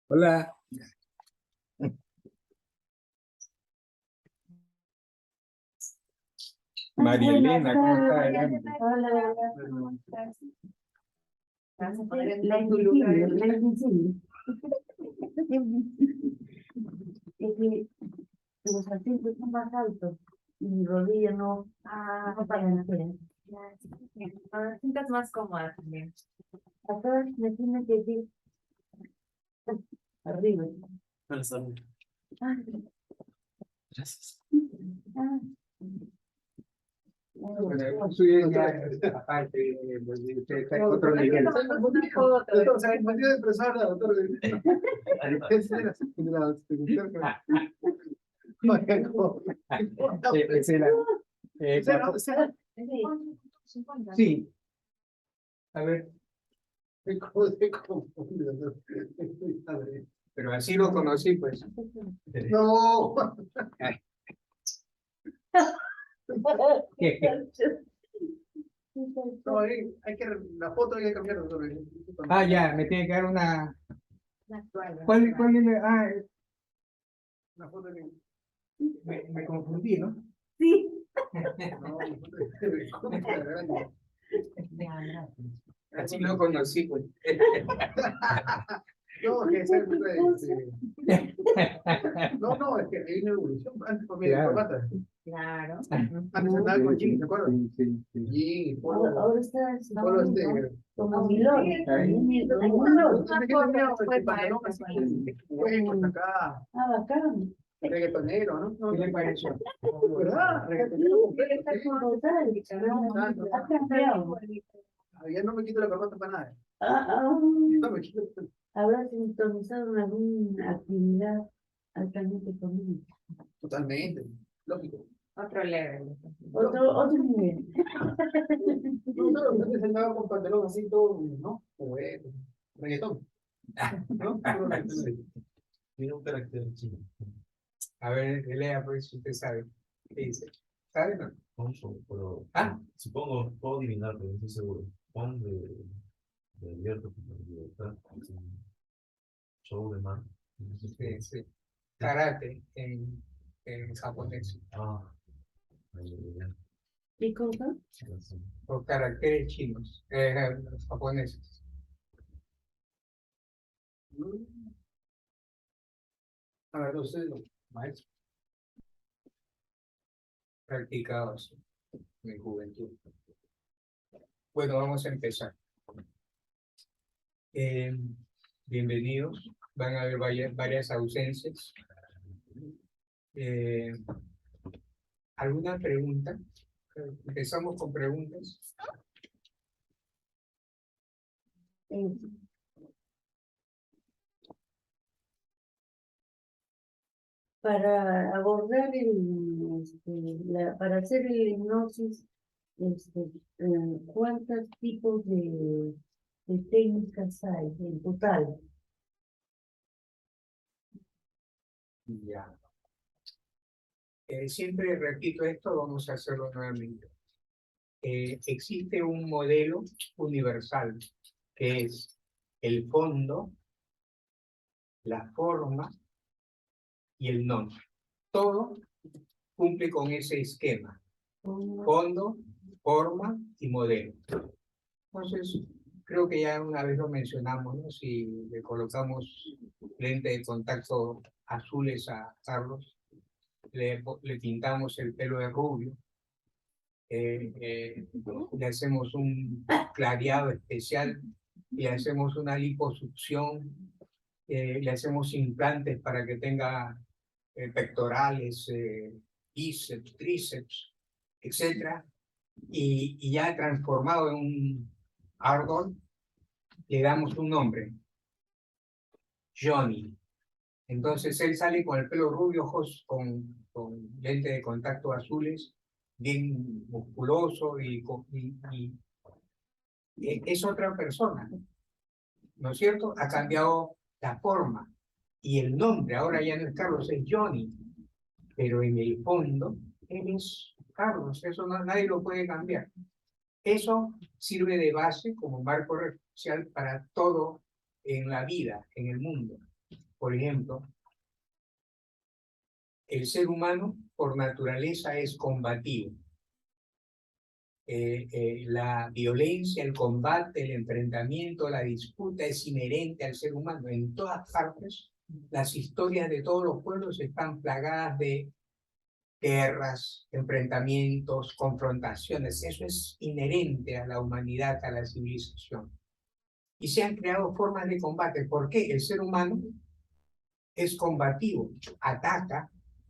Hola. María Elena, ¿cómo está? Hola, ¿cómo estás? Vas a poner en tu lugar. Es que los asientos son más altos y mi rodilla no para hacer. Ahora sientas más cómoda también. Acá me tiene que ir arriba. Ah, Gracias. ah. Bueno, eso ya es aparte, usted está en otro nivel. Sí, a ver. Pero así lo conocí, pues. No. No, hay que, la foto hay que cambiar. Ah, ya, me tiene que dar una. ¿Cuál es? Ah, Una foto que... me confundí, ¿no? Sí. No, Así lo conocí, pues. no, que ese, no, es que hay una evolución. Antes comía de corbata. Claro. Antes andaba con jeans, ¿te acuerdas? Sí. Jeans, Ahora está polo como milón. Bacán. Reggaetonero, ¿no? ¿Qué le pareció? ¿Verdad? Reggaetonero. Ha cambiado. Ya no me quito la corbata para nada. No me quito. ¿Habrás sintonizado en alguna actividad altamente conmigo? Totalmente, lógico. Otro level. Otro nivel. No, se sentaba con pantalón así todo, ¿no? Bueno, reggaetón. ¿No? Puro reggaetón. Tiene un carácter chino. A ver, lea, pues, si usted sabe. ¿Qué dice? ¿Sabe, no? Pero Ah. supongo, puedo adivinar, pero no estoy seguro. Juan de Abierto con Libertad, es un show de man. Sí. Karate en japonés. Ya. ¿Qué cosa? O caracteres chinos, japoneses. A ver, no sé, maestro. Practicados en mi juventud. Bueno, vamos a empezar. Bienvenidos. Van a haber varias ausencias. ¿Alguna pregunta? Empezamos con preguntas. Para abordar para hacer el hipnosis, ¿cuántos tipos de técnicas hay en total? Ya. Siempre repito esto, vamos a hacerlo nuevamente. Existe un modelo universal que es el fondo, la forma y el nombre. Todo cumple con ese esquema. Fondo, forma y modelo. Entonces, creo que ya una vez lo mencionamos, ¿no? Si le colocamos lente de contacto azules a Carlos, le pintamos el pelo de rubio, le hacemos un clareado especial, le hacemos una liposucción, le hacemos implantes para que tenga pectorales, bíceps, tríceps, etcétera, y ya transformado en un árbol, le damos un nombre, Johnny. Entonces él sale con el pelo rubio, ojos con lente de contacto azules, bien musculoso y es otra persona, ¿no es cierto? Ha cambiado la forma y el nombre, ahora ya no es Carlos, es Johnny, pero en el fondo él es Carlos, eso nadie lo puede cambiar. Eso sirve de base como marco referencial para todo en la vida, en el mundo. Por ejemplo, el ser humano por naturaleza es combativo. La violencia, el combate, el enfrentamiento, la disputa es inherente al ser humano. En todas partes, las historias de todos los pueblos están plagadas de guerras, enfrentamientos, confrontaciones. Eso es inherente a la humanidad, a la civilización. Y se han creado formas de combate. ¿Por qué? El ser humano es combativo, ataca,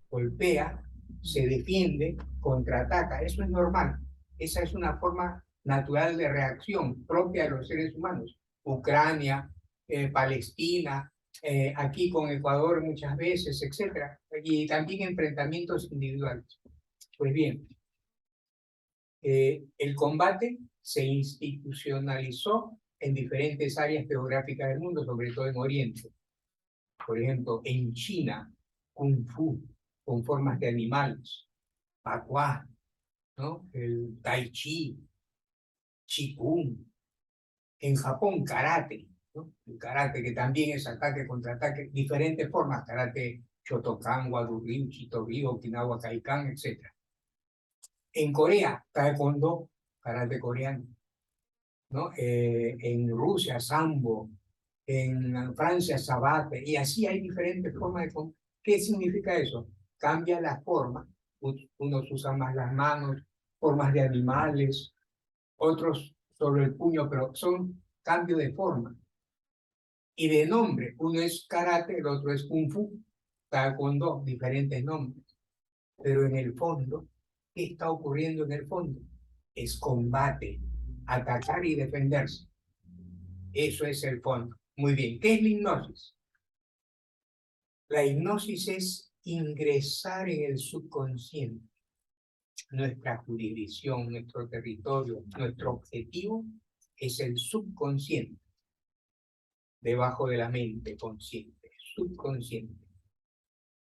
golpea, se defiende, contraataca. Eso es normal. Esa es una forma natural de reacción propia de los seres humanos. Ucrania, Palestina, aquí con Ecuador muchas veces, etcétera, y también enfrentamientos individuales. Pues bien, el combate se institucionalizó en diferentes áreas geográficas del mundo, sobre todo en Oriente. Por ejemplo, en China, Kung Fu, con formas de animales, Pakua, ¿no? El Tai Chi, Qigong. En Japón, karate, ¿no? El karate, que también es ataque contra ataque, diferentes formas, karate Shotokan, Wado-ryu, Chito-ryu, Okinawa Kaikan, etc. En Corea, taekwondo, karate coreano, ¿no? En Rusia, sambo, en Francia, sabate, y así hay diferentes formas de... ¿Qué significa eso? Cambia la forma, unos usan más las manos, formas de animales, otros sobre el puño, pero son cambio de forma. Y de nombre, uno es karate, el otro es kung fu, taekwondo, diferentes nombres. Pero en el fondo, ¿qué está ocurriendo en el fondo? Es combate, atacar y defenderse. Eso es el fondo. Muy bien, ¿qué es la hipnosis? La hipnosis es ingresar en el subconsciente, nuestra jurisdicción, nuestro territorio, nuestro objetivo es el subconsciente, debajo de la mente consciente, subconsciente.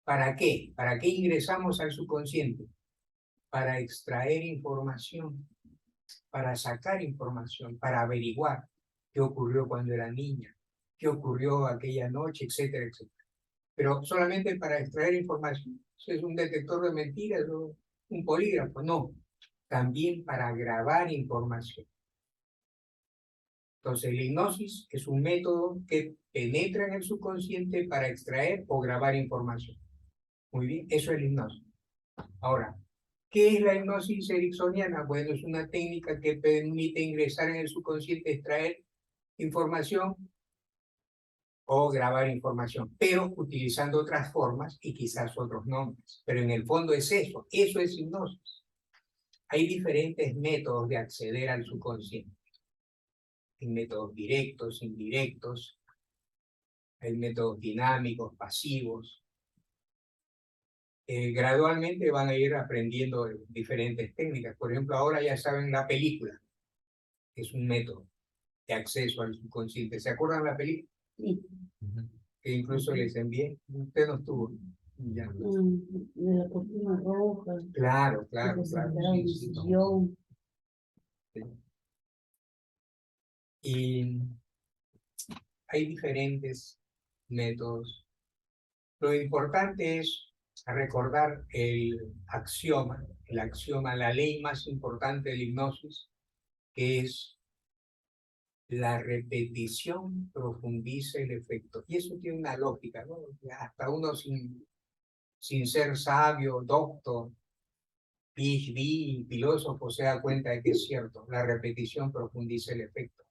¿Para qué? ¿Para qué ingresamos al subconsciente? Para extraer información, para sacar información, para averiguar qué ocurrió cuando era niña, qué ocurrió aquella noche, etcétera, etcétera. Pero solamente para extraer información. ¿Eso es un detector de mentiras o un polígrafo? No, también para grabar información. Entonces, la hipnosis es un método que penetra en el subconsciente para extraer o grabar información. Muy bien, eso es la hipnosis. Ahora, ¿qué es la hipnosis ericksoniana? Bueno, es una técnica que permite ingresar en el subconsciente, extraer información o grabar información, pero utilizando otras formas y quizás otros nombres. Pero en el fondo es eso es hipnosis. Hay diferentes métodos de acceder al subconsciente. Hay métodos directos, indirectos, hay métodos dinámicos, pasivos. Gradualmente van a ir aprendiendo diferentes técnicas. Por ejemplo, ahora ya saben la película, que es un método de acceso al subconsciente. ¿Se acuerdan la película? Sí. Que incluso les envié. Usted no estuvo. Ya. De la cortina roja. Claro, Que claro, se claro. sentara en el Sí, sí, sillón. sí. Y hay diferentes métodos. Lo importante es recordar el axioma, la ley más importante de la hipnosis, que es la repetición profundiza el efecto. Y eso tiene una lógica, ¿no? Hasta uno sin ser sabio, doctor, PhD, filósofo, se da cuenta de que es cierto. La repetición profundiza el efecto.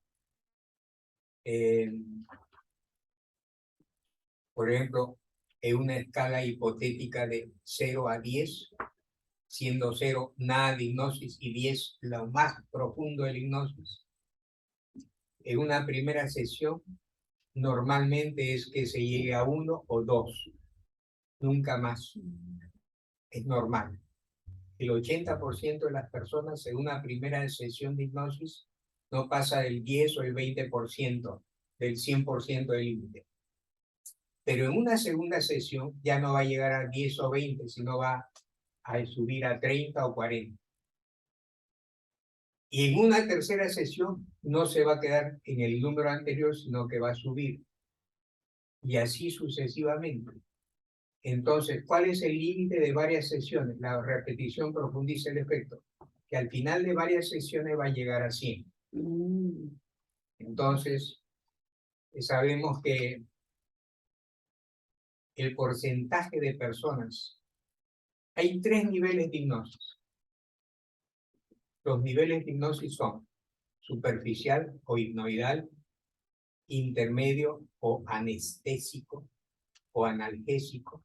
Por ejemplo, en una escala hipotética de 0 a 10, siendo 0 nada de hipnosis y 10 lo más profundo de la hipnosis. En una primera sesión, normalmente es que se llegue a 1 o 2, nunca más. Es normal. El 80% de las personas en una primera sesión de hipnosis no pasa del 10 o el 20% del 100% del límite. Pero en una segunda sesión ya no va a llegar a 10 o 20, sino va a subir a 30 o 40. Y en una tercera sesión no se va a quedar en el número anterior, sino que va a subir. y así sucesivamente. Entonces, ¿cuál es el límite de varias sesiones? La repetición profundiza el efecto, que al final de varias sesiones va a llegar a 100. Entonces, sabemos que el porcentaje de personas, hay 3 niveles de hipnosis. Los niveles de hipnosis son superficial o hipnoidal, intermedio o anestésico o analgésico,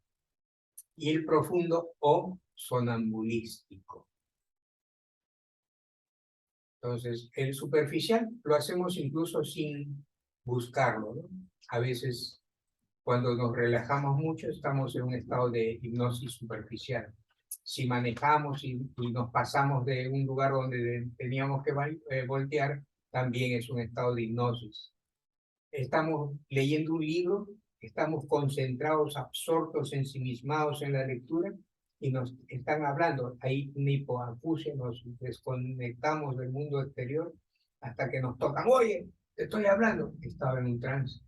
y el profundo o sonambulístico. Entonces, el superficial lo hacemos incluso sin buscarlo, ¿no? A veces, cuando nos relajamos mucho, estamos en un estado de hipnosis superficial. Si manejamos y nos pasamos de un lugar donde teníamos que voltear, también es un estado de hipnosis. Estamos leyendo un libro, estamos concentrados, absortos, ensimismados en la lectura, y nos están hablando. Hay una hipoacusia, nos desconectamos del mundo exterior hasta que nos tocan. Oye, te estoy hablando. Estaba en un trance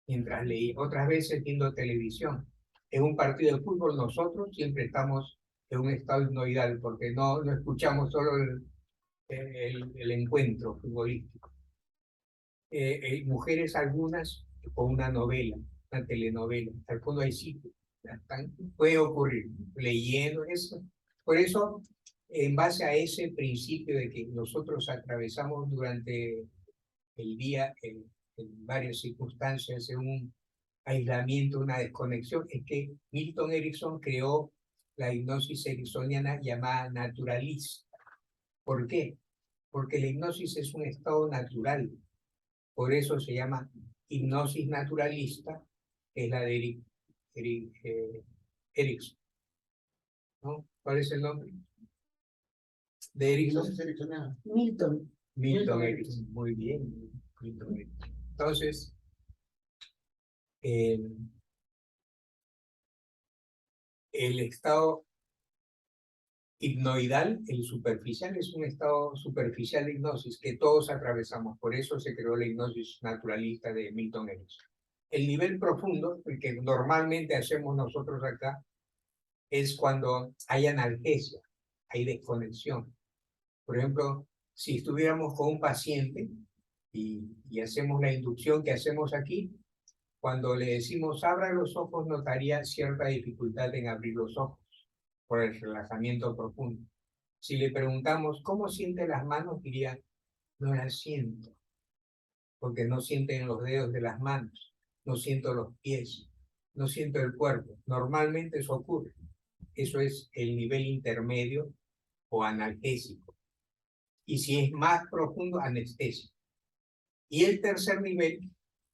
mientras leí. Otras veces viendo televisión. En un partido de fútbol nosotros siempre estamos en un estado hipnoidal porque no escuchamos solo el encuentro futbolístico. Mujeres algunas con una novela, una telenovela. Al fondo hay sitios. Puede ocurrir leyendo eso. Por eso, en base a ese principio de que nosotros atravesamos durante el día en varias circunstancias, en un aislamiento, una desconexión, es que Milton Erickson creó la hipnosis ericksoniana llamada naturalista. ¿Por qué? Porque la hipnosis es un estado natural. Por eso se llama hipnosis naturalista, que es la de Erickson, ¿no? ¿Cuál es el nombre? De Erickson. Milton. Milton Erickson, muy bien. Milton Erickson. Entonces, el estado hipnoidal, el superficial, es un estado superficial de hipnosis que todos atravesamos. Por eso se creó la hipnosis naturalista de Milton Erickson. El nivel profundo, el que normalmente hacemos nosotros acá, es cuando hay analgesia, hay desconexión. Por ejemplo, si estuviéramos con un paciente y hacemos la inducción que hacemos aquí, cuando le decimos abra los ojos, notaría cierta dificultad en abrir los ojos por el relajamiento profundo. Si le preguntamos cómo siente las manos, diría, no las siento, porque no sienten los dedos de las manos, no siento los pies, no siento el cuerpo. Normalmente eso ocurre. Eso es el nivel intermedio o analgésico. Y si es más profundo, anestesia. Y el tercer nivel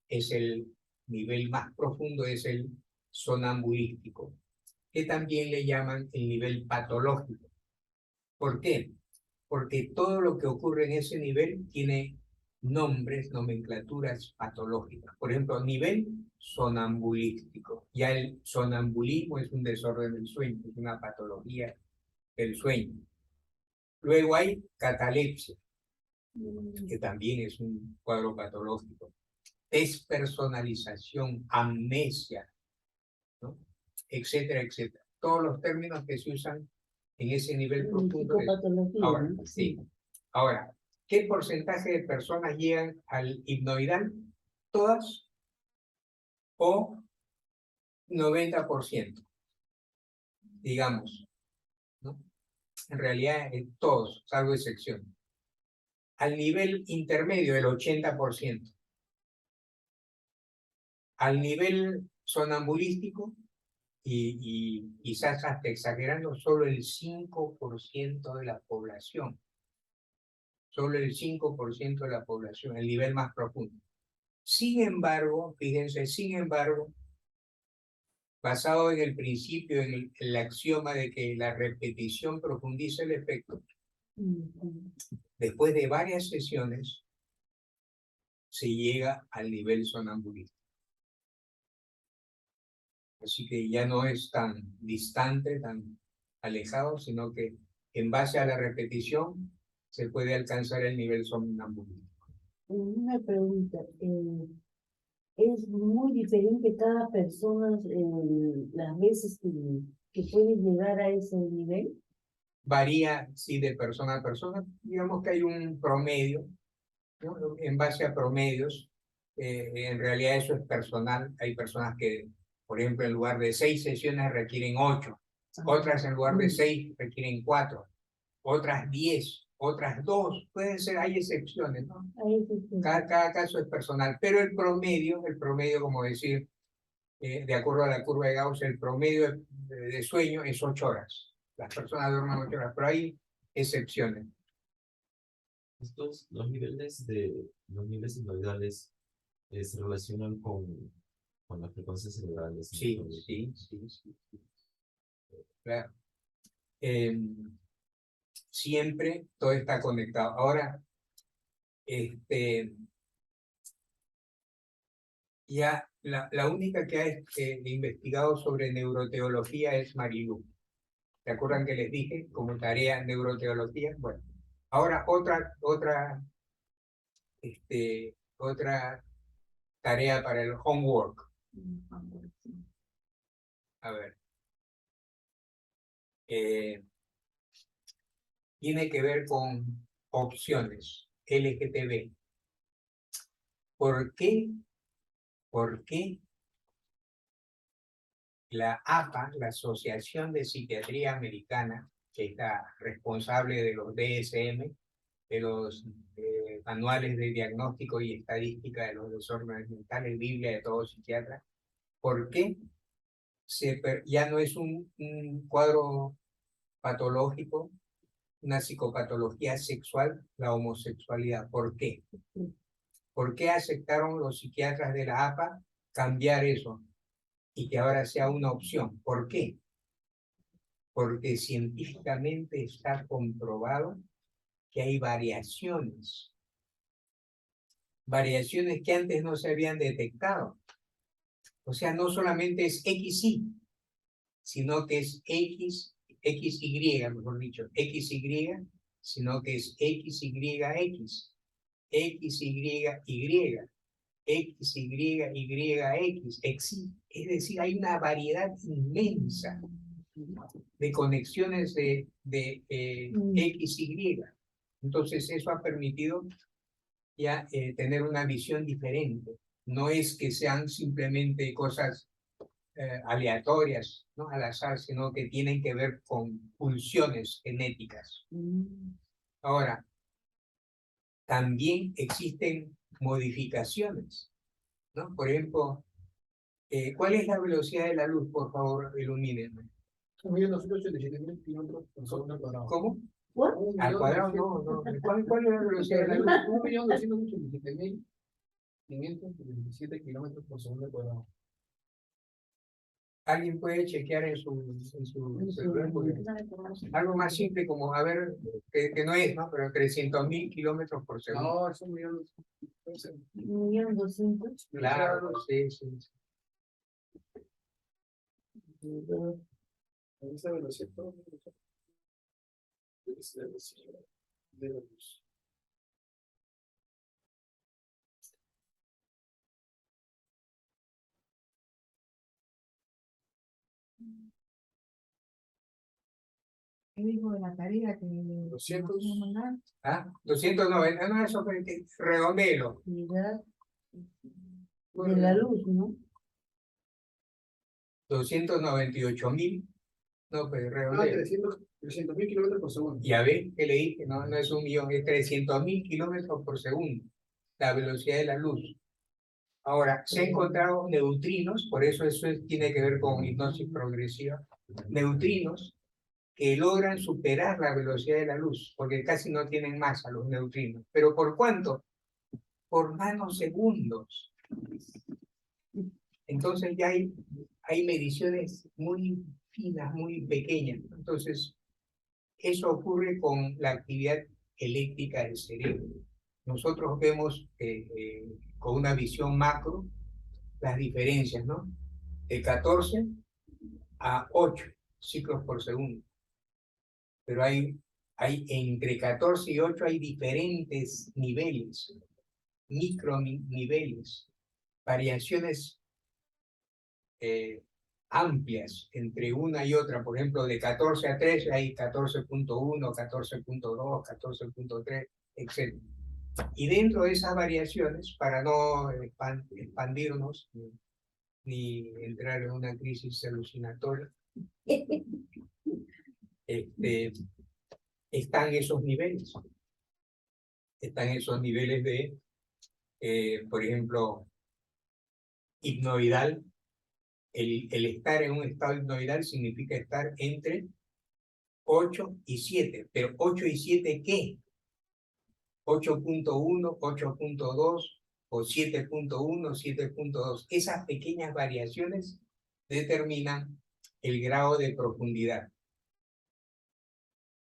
es el nivel más profundo, es el sonambulístico, que también le llaman el nivel patológico. ¿Por qué? Porque todo lo que ocurre en ese nivel tiene nombres, nomenclaturas patológicas. Por ejemplo, nivel sonambulístico. Ya el sonambulismo es un desorden del sueño, es una patología del sueño. Luego hay catalepsia, que también es un cuadro patológico. Despersonalización, amnesia, ¿no? Etcétera, etcétera. Todos los términos que se usan en ese nivel profundo. Ahora, sí. Ahora, ¿qué porcentaje de personas llegan al hipnoidal? ¿Todas? ¿O 90%? Digamos, ¿no? En realidad, todos, salvo excepción. Al nivel intermedio, el 80%. Al nivel sonambulístico, y quizás hasta exagerando, solo el 5% de la población. Solo el 5% de la población, el nivel más profundo. Sin embargo, fíjense, basado en el principio, en el axioma de que la repetición profundiza el efecto, después de varias sesiones, se llega al nivel sonambulístico. Así que ya no es tan distante, tan alejado, sino que en base a la repetición se puede alcanzar el nivel sonambulístico. Una pregunta, es muy diferente cada persona, las veces que puede llegar a ese nivel. Varía, sí, de persona a persona. Digamos que hay un promedio, ¿no? En base a promedios, en realidad eso es personal. Hay personas que, por ejemplo, en lugar de 6 sesiones requieren 8, otras en lugar de 6 requieren 4, otras 10, otras 2, pueden ser, hay excepciones, ¿no? Ahí sí, sí. Cada caso es personal, pero el promedio, como decir, de acuerdo a la curva de Gauss, el promedio de sueño es 8 horas. Las personas duermen 8 horas, pero hay excepciones. Los niveles individuales se relacionan con las frecuencias cerebrales. ¿No? Sí, sí, sí, sí. Claro. Siempre todo está conectado. Ahora, ya la única que ha investigado sobre neuroteología es Marilu. ¿Se acuerdan que les dije como tarea neuroteología? Bueno, ahora otra tarea para el homework. A ver. Tiene que ver con opciones LGTB. ¿Por qué la APA, la Asociación de Psiquiatría Americana, que está responsable de los DSM, de los manuales de diagnóstico y estadística de los desórdenes mentales, Biblia de todo psiquiatra, ¿por qué ya no es un cuadro patológico, una psicopatología sexual, la homosexualidad? ¿Por qué? ¿Por qué aceptaron los psiquiatras de la APA cambiar eso y que ahora sea una opción? ¿Por qué? Porque científicamente está comprobado que hay variaciones que antes no se habían detectado. O sea, no solamente es XY, sino que es XY, mejor dicho, XY, sino que es XYX, XYY, XYYX, es decir, hay una variedad inmensa de conexiones de XY. Entonces eso ha permitido ya tener una visión diferente. No es que sean simplemente cosas aleatorias, ¿no? Al azar, sino que tienen que ver con pulsiones genéticas. Ahora, también existen modificaciones, ¿no? Por ejemplo, ¿cuál es la velocidad de la luz? Por favor, ilumínenme. 1.287.000 kilómetros por segundo al cuadrado. ¿Cómo? ¿What? Al cuadrado, no. ¿Cuál es la velocidad de la luz? 1.287.527 kilómetros por segundo al cuadrado. Alguien puede chequear en su celular, porque algo más simple como, a ver, que no es, ¿no? Pero 300.000 kilómetros por segundo. No, es 1.200.000. 1.200.000. Claro, sí. Esa velocidad de la luz. ¿Qué dijo de la tarea que 200. 290, no, eso redondelo. Unidad de la luz, ¿no? 298.000, no, pues redondelo. 300.000 kilómetros por segundo. Ya ves que le dije, no es 1.000.000, es 300.000 kilómetros por segundo, la velocidad de la luz. Ahora, se han encontrado neutrinos, por eso tiene que ver con hipnosis progresiva, neutrinos que logran superar la velocidad de la luz, porque casi no tienen masa los neutrinos. ¿Pero por cuánto? Por nanosegundos. Entonces ya hay mediciones muy finas, muy pequeñas. Entonces, eso ocurre con la actividad eléctrica del cerebro. Nosotros vemos con una visión macro las diferencias, ¿no? De 14 a 8 ciclos por segundo. Pero hay entre 14 y 8 hay diferentes niveles, microniveles. variaciones amplias entre una y otra. Por ejemplo, de 14 a 13 hay 14.1, 14.2, 14.3, etc. Y dentro de esas variaciones, para no expandirnos ni entrar en una crisis alucinatoria, están esos niveles. Están esos niveles de, por ejemplo, hipnoidal. El estar en un estado hipnoidal significa estar entre 8 y 7. ¿Pero 8 y 7 qué? 8.1, 8.2 o 7.1, 7.2. Esas pequeñas variaciones determinan el grado de profundidad.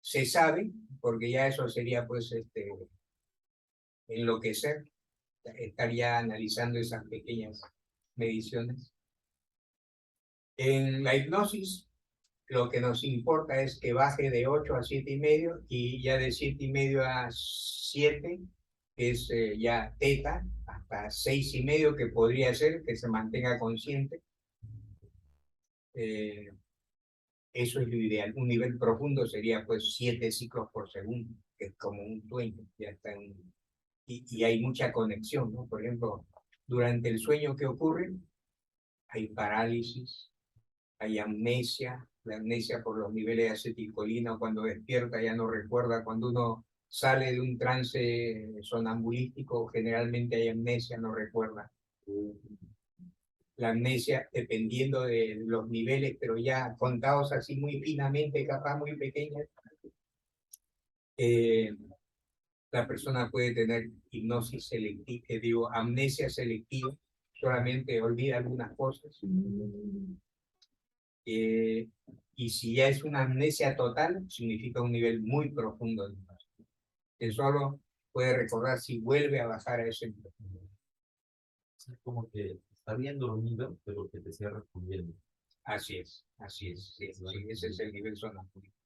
Se sabe, porque ya eso sería pues enloquecer, estar ya analizando esas pequeñas mediciones. En la hipnosis, lo que nos importa es que baje de 8 a 7,5 y ya de 7,5 a 7, que es ya teta, hasta 6,5, que podría ser que se mantenga consciente. Eso es lo ideal. Un nivel profundo sería pues 7 ciclos por segundo, que es como un sueño, ya está y hay mucha conexión, ¿no? Por ejemplo, durante el sueño, ¿qué ocurre? Hay parálisis, hay amnesia, la amnesia por los niveles de acetilcolina, cuando despierta ya no recuerda. Cuando uno sale de un trance sonambulístico, generalmente hay amnesia, no recuerda. La amnesia, dependiendo de los niveles, pero ya contados así muy finamente, capaz muy pequeñas, la persona puede tener hipnosis selectiva, amnesia selectiva, solamente olvida algunas cosas. Y si ya es una amnesia total, significa un nivel muy profundo de hipnosis, que solo puede recordar si vuelve a bajar a ese nivel. Es como que está bien dormido, pero que te sea respondiendo. Así es, sí, ese es el nivel sonambúlico,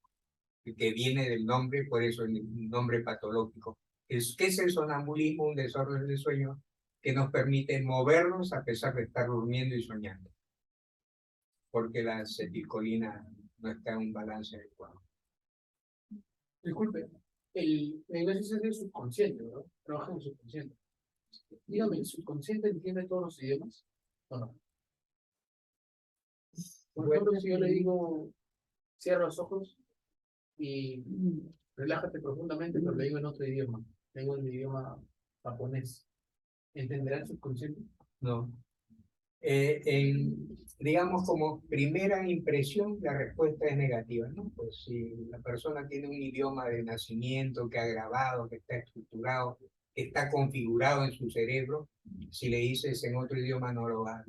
que viene del nombre, por eso el nombre patológico. ¿Qué es el sonambulismo? Un desorden de sueño que nos permite movernos a pesar de estar durmiendo y soñando, porque la acetilcolina no está en un balance adecuado. Disculpe, la hipnosis es el subconsciente, ¿no? Trabaja en el subconsciente. Dígame, ¿el subconsciente entiende todos los idiomas? ¿O no? Por ejemplo, si yo le digo, cierra los ojos y relájate profundamente, pero le digo en otro idioma, le digo en el idioma japonés, ¿entenderá el subconsciente? No. Digamos, como primera impresión, la respuesta es negativa, ¿no? Pues si la persona tiene un idioma de nacimiento que ha grabado, que está estructurado, que está configurado en su cerebro, si le dices en otro idioma no lo va a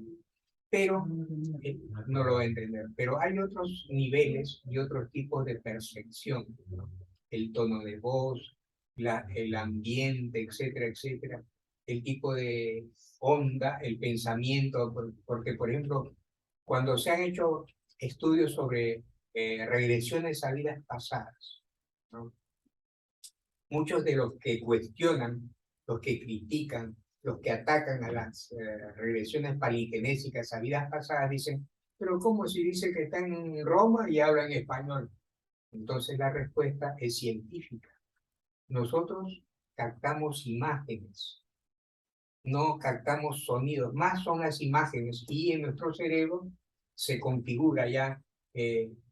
pero no lo va a entender. Pero hay otros niveles y otros tipos de percepción, ¿no? El tono de voz, el ambiente, etcétera, etcétera, el tipo de onda, el pensamiento, porque por ejemplo, cuando se han hecho estudios sobre regresiones a vidas pasadas, ¿no? Muchos de los que cuestionan, los que critican, los que atacan a las regresiones paligenésicas a vidas pasadas dicen, pero ¿cómo si dice que está en Roma y habla en español? Entonces la respuesta es científica. Nosotros captamos imágenes, no captamos sonidos, más son las imágenes, y en nuestro cerebro se configura ya,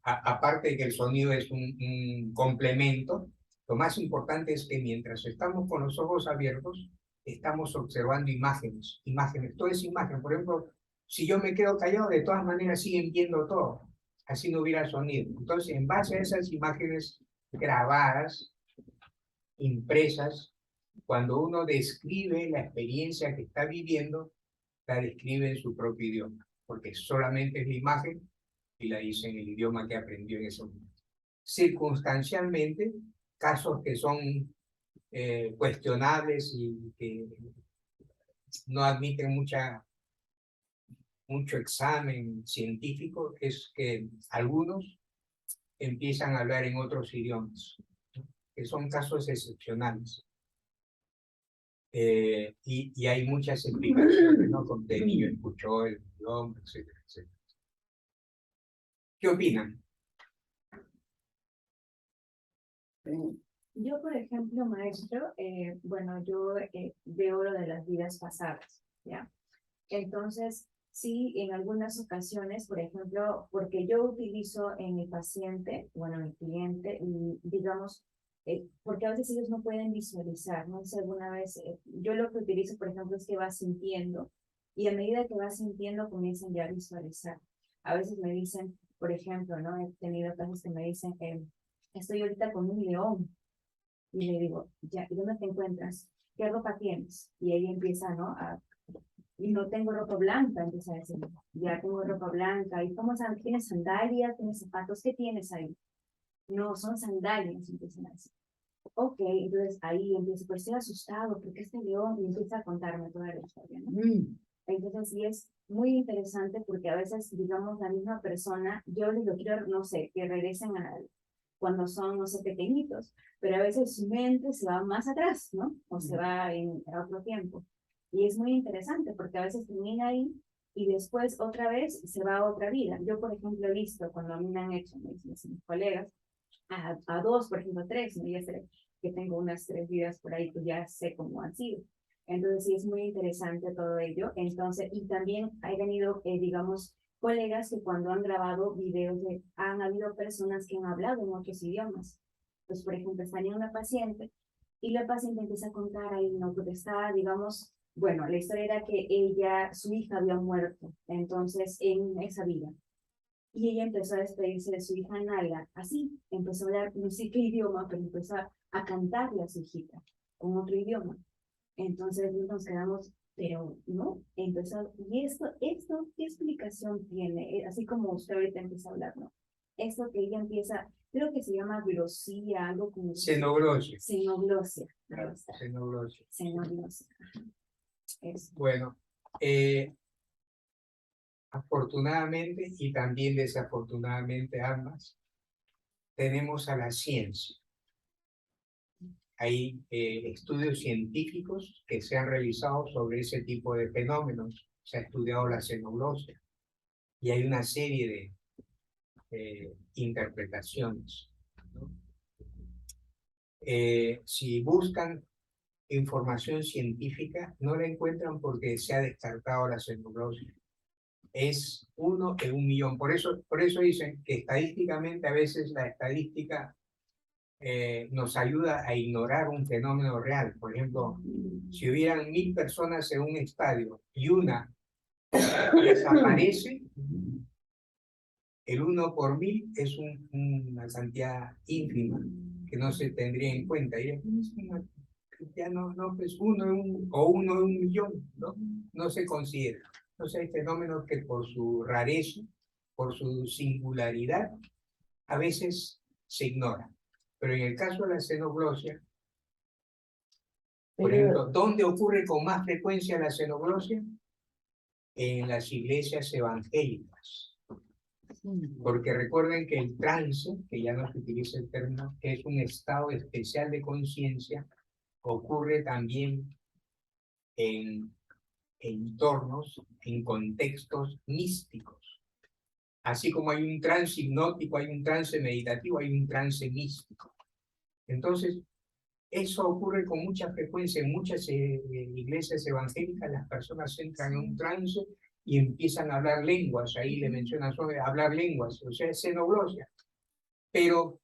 aparte de que el sonido es un complemento, lo más importante es que mientras estamos con los ojos abiertos, estamos observando imágenes, toda esa imagen. Por ejemplo, si yo me quedo callado, de todas maneras siguen viendo todo, así no hubiera sonido. Entonces, en base a esas imágenes grabadas, impresas, cuando uno describe la experiencia que está viviendo, la describe en su propio idioma, porque solamente es la imagen y la dice en el idioma que aprendió en ese momento. Circunstancialmente, casos que son cuestionables y que no admiten mucho examen científico, es que algunos empiezan a hablar en otros idiomas, que son casos excepcionales. Y hay muchas explicaciones, ¿no? Como el niño escuchó el idioma, etcétera, etcétera. ¿Qué opinan? Yo, por ejemplo, maestro, bueno, yo veo lo de las vidas pasadas, ¿ya? Entonces, sí, en algunas ocasiones, por ejemplo, porque yo utilizo en mi paciente, bueno, en mi cliente, y digamos, porque a veces ellos no pueden visualizar, no sé, alguna vez, yo lo que utilizo, por ejemplo, es que va sintiendo, y a medida que va sintiendo, comienzan ya a visualizar. A veces me dicen, por ejemplo, ¿no? He tenido casos que me dicen, estoy ahorita con un león, y le digo, ya, ¿y dónde te encuentras? ¿Qué ropa tienes? Y ella empieza, ¿no? Y no tengo ropa blanca, empieza a decir, ya tengo ropa blanca. ¿Y cómo tienes sandalias? ¿Tienes zapatos? ¿Qué tienes ahí? No, son sandalias, empiezan a decir. Ok, entonces ahí empiezo, pues estoy asustado, porque este león y empieza a contarme toda la historia, ¿no? Entonces sí es muy interesante porque a veces, digamos, la misma persona, yo les lo quiero, no sé, que regresen cuando son, no sé, pequeñitos, pero a veces su mente se va más atrás, ¿no? O se va a otro tiempo. Y es muy interesante porque a veces termina ahí y después otra vez se va a otra vida. Yo, por ejemplo, he visto cuando a mí me han hecho, me dicen mis colegas, a dos, por ejemplo, tres, ¿no? Ya sé que tengo unas 3 vidas por ahí que ya sé cómo han sido. Entonces sí es muy interesante todo ello. Entonces, y también hay venido, digamos, colegas que cuando han grabado videos han habido personas que han hablado en otros idiomas. Pues, por ejemplo, está en una paciente y la paciente empieza a contar ahí, ¿no? Porque está, digamos, bueno, la historia era que ella, su hija había muerto, entonces, en esa vida. Y ella empezó a despedirse de su hija Nala, así, empezó a hablar no sé qué idioma, pero empezó a cantarle a su hijita con otro idioma. Entonces nos quedamos, pero no, empezó, y ¿qué explicación tiene? Así como usted ahorita empieza a hablar, ¿no? Esto que ella empieza, creo que se llama glosía, algo como... Xenoglosia. Xenoglosia. Ahí está. Xenoglosia. Xenoglosia. Eso. Bueno, afortunadamente y también desafortunadamente ambas, tenemos a la ciencia. Hay estudios científicos que se han realizado sobre ese tipo de fenómenos. Se ha estudiado la xenoglosia y hay una serie de interpretaciones, ¿no? Si buscan información científica, no la encuentran porque se ha descartado la xenoglosia. Es 1 en 1.000.000. Por eso dicen que estadísticamente a veces la estadística nos ayuda a ignorar un fenómeno real. Por ejemplo, si hubieran 1.000 personas en un estadio y una desaparece, el 1 por 1.000 es una cantidad ínfima que no se tendría en cuenta. Y ya no, pues 1 o 1 en 1.000.000, ¿no? No se considera. Entonces hay fenómenos que por su rareza, por su singularidad, a veces se ignoran. Pero en el caso de la xenoglosia, por ejemplo, ¿dónde ocurre con más frecuencia la xenoglosia? En las iglesias evangélicas. Porque recuerden que el trance, que ya no se utiliza el término, es un estado especial de conciencia, ocurre también en entornos, en contextos místicos. Así como hay un trance hipnótico, hay un trance meditativo, hay un trance místico. Entonces, eso ocurre con mucha frecuencia en muchas iglesias evangélicas. Las personas entran en un trance y empiezan a hablar lenguas. Ahí le mencionan sobre hablar lenguas, o sea, xenoglosia. Pero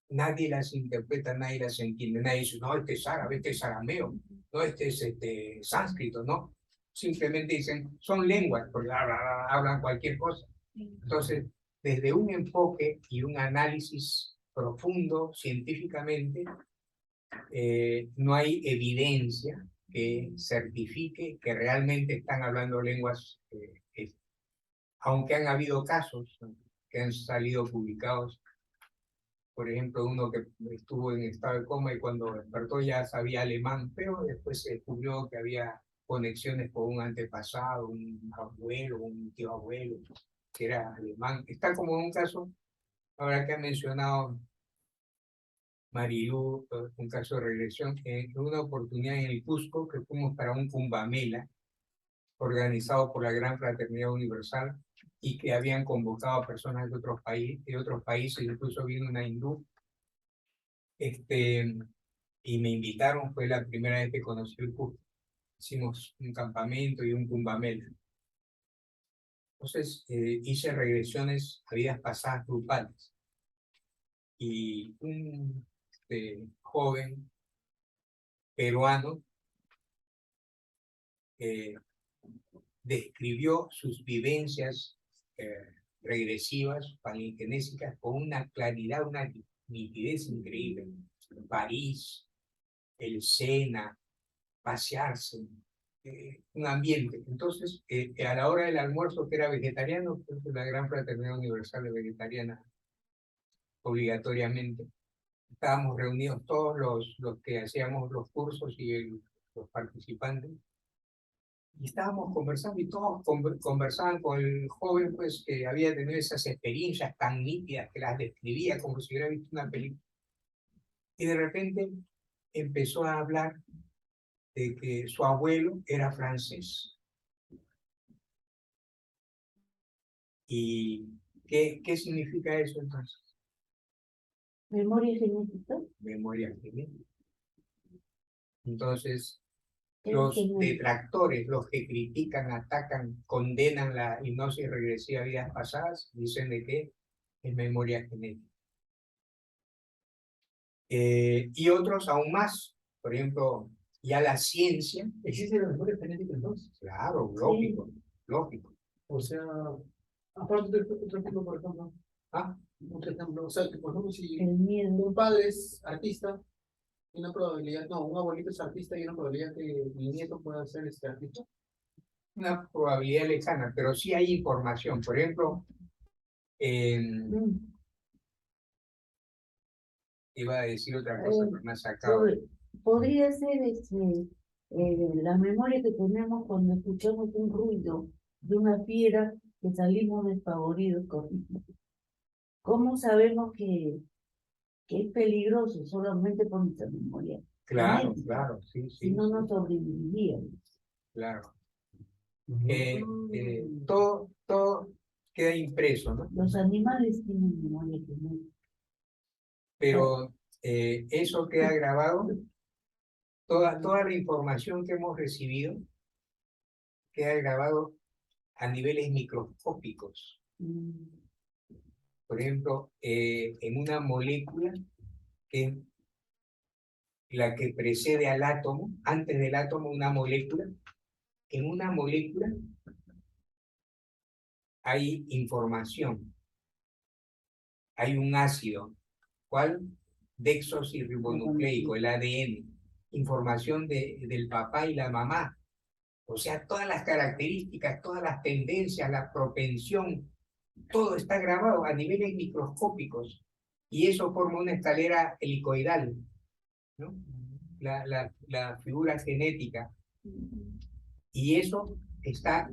nadie las interpreta, nadie las entiende. Nadie dice, no, este es árabe, este es arameo, no, este es sánscrito, no. Simplemente dicen, son lenguas, porque hablan cualquier cosa. Entonces, desde un enfoque y un análisis profundo científicamente, no hay evidencia que certifique que realmente están hablando lenguas, aunque han habido casos que han salido publicados. Por ejemplo, uno que estuvo en estado de coma y cuando despertó ya sabía alemán, pero después se descubrió que había conexiones con un antepasado, un abuelo, un tío abuelo, que era alemán. Está como en un caso, ahora que ha mencionado Marilu, un caso de regresión, en una oportunidad en el Cusco que fuimos para un Kumbamela organizado por la Gran Fraternidad Universal y que habían convocado a personas de otros países, incluso vino una hindú, y me invitaron, fue la primera vez que conocí el Cusco. Hicimos un campamento y un Kumbamela. Entonces hice regresiones a vidas pasadas grupales. Y un joven peruano describió sus vivencias regresivas, palingenésicas, con una claridad, una nitidez increíble. París, el Sena, pasearse, un ambiente. Entonces, a la hora del almuerzo, que era vegetariano, pues, la Gran Fraternidad Universal es vegetariana obligatoriamente. Estábamos reunidos todos los que hacíamos los cursos y los participantes, y estábamos conversando y todos conversaban con el joven, pues, que había tenido esas experiencias tan nítidas que las describía como si hubiera visto una película. Y de repente empezó a hablar de que su abuelo era francés. ¿Y qué significa eso entonces? Memoria genética. Memoria genética. Entonces, Es los genética. detractores, los que critican, atacan, condenan la hipnosis regresiva a vidas pasadas, dicen de que es memoria genética. Y otros aún más, por ejemplo, ya la ciencia. ¿Existe la memoria genética entonces? Claro, lógico, lógico. O sea, aparte de otro ejemplo, por ejemplo, ¿Ah? otro ejemplo, o sea, que por ejemplo, si El miedo. un padre es artista, hay una probabilidad, no, un abuelito es artista y una probabilidad que mi nieto pueda ser artista. Una probabilidad lejana, pero sí hay información. Por ejemplo, iba a decir otra cosa, pero me ha sacado. Podría ser la memoria que tenemos cuando escuchamos un ruido de una fiera que salimos despavoridos corriendo. ¿Cómo sabemos que es peligroso? Solamente por nuestra memoria. Claro, genética. claro, sí, Si sí, no, no sobreviviríamos. claro. Todo queda impreso, ¿no? Los animales tienen memoria genética. Pero eso queda grabado, toda la información que hemos recibido queda grabado a niveles microscópicos. Por ejemplo, en una molécula que es la que precede al átomo, antes del átomo una molécula, en una molécula hay información, hay un ácido, ¿cuál? Desoxirribonucleico, el ADN, información del papá y la mamá, o sea, todas las características, todas las tendencias, la propensión, todo está grabado a niveles microscópicos y eso forma una escalera helicoidal, ¿no? La figura genética, y eso está,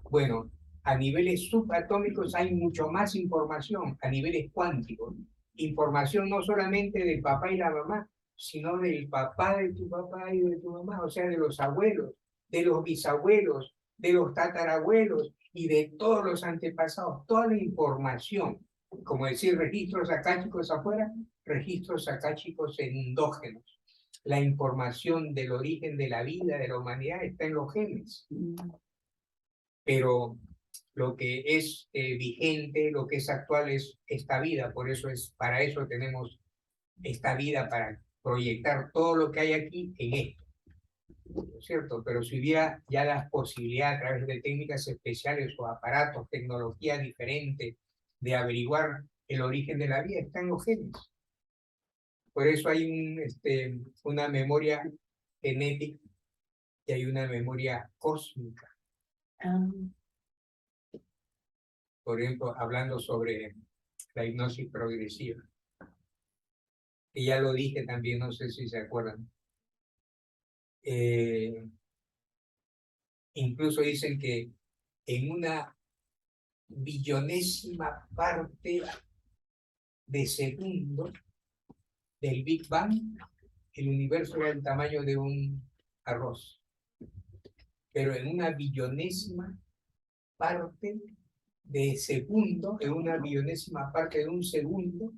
bueno, a niveles subatómicos hay mucho más información, a niveles cuánticos, información no solamente del papá y la mamá, sino del papá de tu papá y de tu mamá, o sea, de los abuelos, de los bisabuelos, de los tatarabuelos y de todos los antepasados, toda la información, como decir registros acáchicos afuera, registros acáchicos endógenos. La información del origen de la vida, de la humanidad, está en los genes. Pero lo que es vigente, lo que es actual es esta vida, por eso para eso tenemos esta vida, para proyectar todo lo que hay aquí en esto, ¿no es cierto? Pero si hubiera ya la posibilidad a través de técnicas especiales o aparatos, tecnología diferente, de averiguar el origen de la vida, está en los genes. Por eso hay una memoria genética y hay una memoria cósmica. Por ejemplo, hablando sobre la hipnosis progresiva. Y ya lo dije también, no sé si se acuerdan. Incluso dicen que en una billonésima parte de segundo del Big Bang, el universo era el tamaño de un arroz. Pero en una billonésima parte de segundo, en una billonésima parte de un segundo,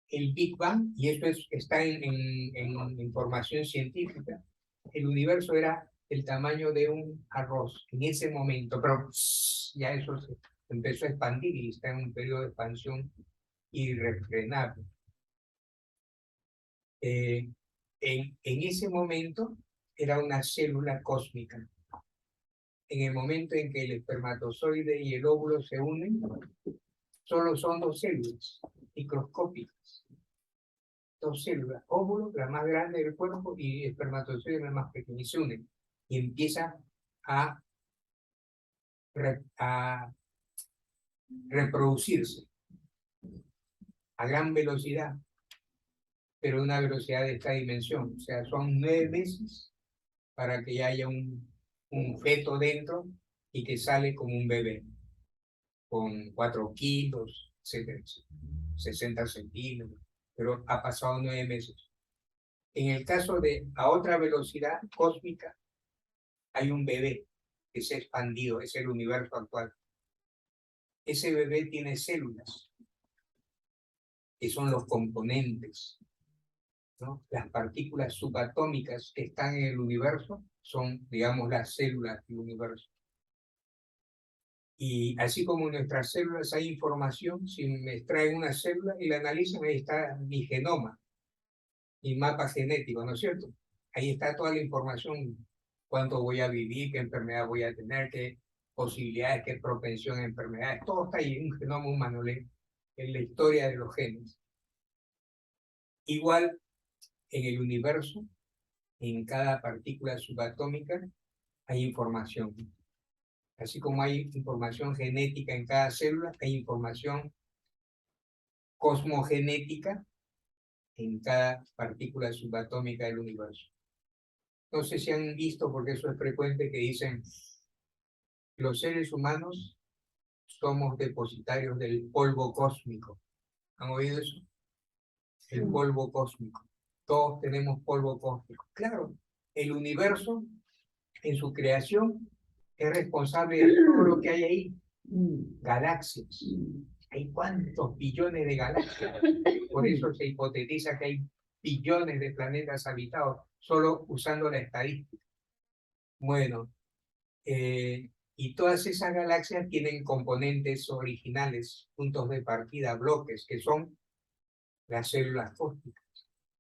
el Big Bang, y esto está en información científica, el universo era el tamaño de un arroz en ese momento, pero ya eso se empezó a expandir y está en un periodo de expansión irrefrenable. En ese momento era una célula cósmica. En el momento en que el espermatozoide y el óvulo se unen, solo son dos células microscópicas. Dos células, óvulo, la más grande del cuerpo, y espermatozoide, la más pequeña, y se unen. Y empieza a reproducirse a gran velocidad, pero una velocidad de esta dimensión. O sea, son 9 meses para que ya haya un feto dentro y que sale como un bebé, con 4 kilos, etcétera, 60 centímetros, pero ha pasado 9 meses. En el caso de a otra velocidad cósmica, hay un bebé que se ha expandido, es el universo actual. Ese bebé tiene células, que son los componentes, ¿no? Las partículas subatómicas que están en el universo son, digamos, las células del universo. Y así como en nuestras células hay información, si me extraen una célula y la analizan, ahí está mi genoma, mi mapa genético, ¿no es cierto? Ahí está toda la información, cuánto voy a vivir, qué enfermedad voy a tener, qué posibilidades, qué propensión a enfermedades, todo está ahí en un genoma humano, en la historia de los genes. Igual en el universo, en cada partícula subatómica hay información. Así como hay información genética en cada célula, hay información cosmogenética en cada partícula subatómica del universo. No sé si han visto, porque eso es frecuente, que dicen los seres humanos somos depositarios del polvo cósmico. ¿Han oído eso? El polvo cósmico. Todos tenemos polvo cósmico. Claro, el universo en su creación es responsable de todo lo que hay ahí. Galaxias. Hay cuántos billones de galaxias. Por eso se hipotetiza que hay billones de planetas habitados, solo usando la estadística. Bueno, y todas esas galaxias tienen componentes originales, puntos de partida, bloques, que son las células cósmicas.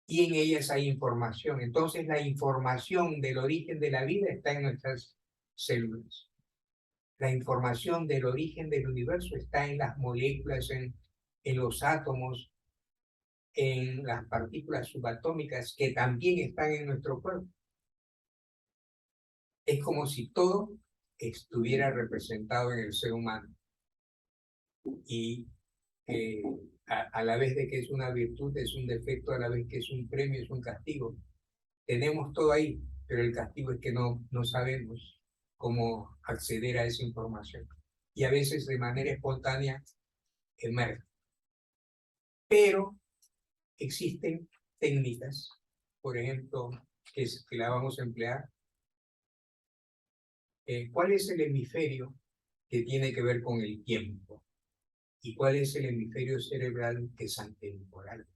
Y en ellas hay información. Entonces la información del origen de la vida está en nuestras células. La información del origen del universo está en las moléculas, en los átomos, en las partículas subatómicas que también están en nuestro cuerpo. Es como si todo estuviera representado en el ser humano. Y a la vez de que es una virtud, es un defecto, a la vez que es un premio, es un castigo. Tenemos todo ahí, pero el castigo es que no sabemos cómo acceder a esa información. Y a veces de manera espontánea emerge. Pero existen técnicas, por ejemplo, que la vamos a emplear. ¿Cuál es el hemisferio que tiene que ver con el tiempo? ¿Y cuál es el hemisferio cerebral que es atemporal?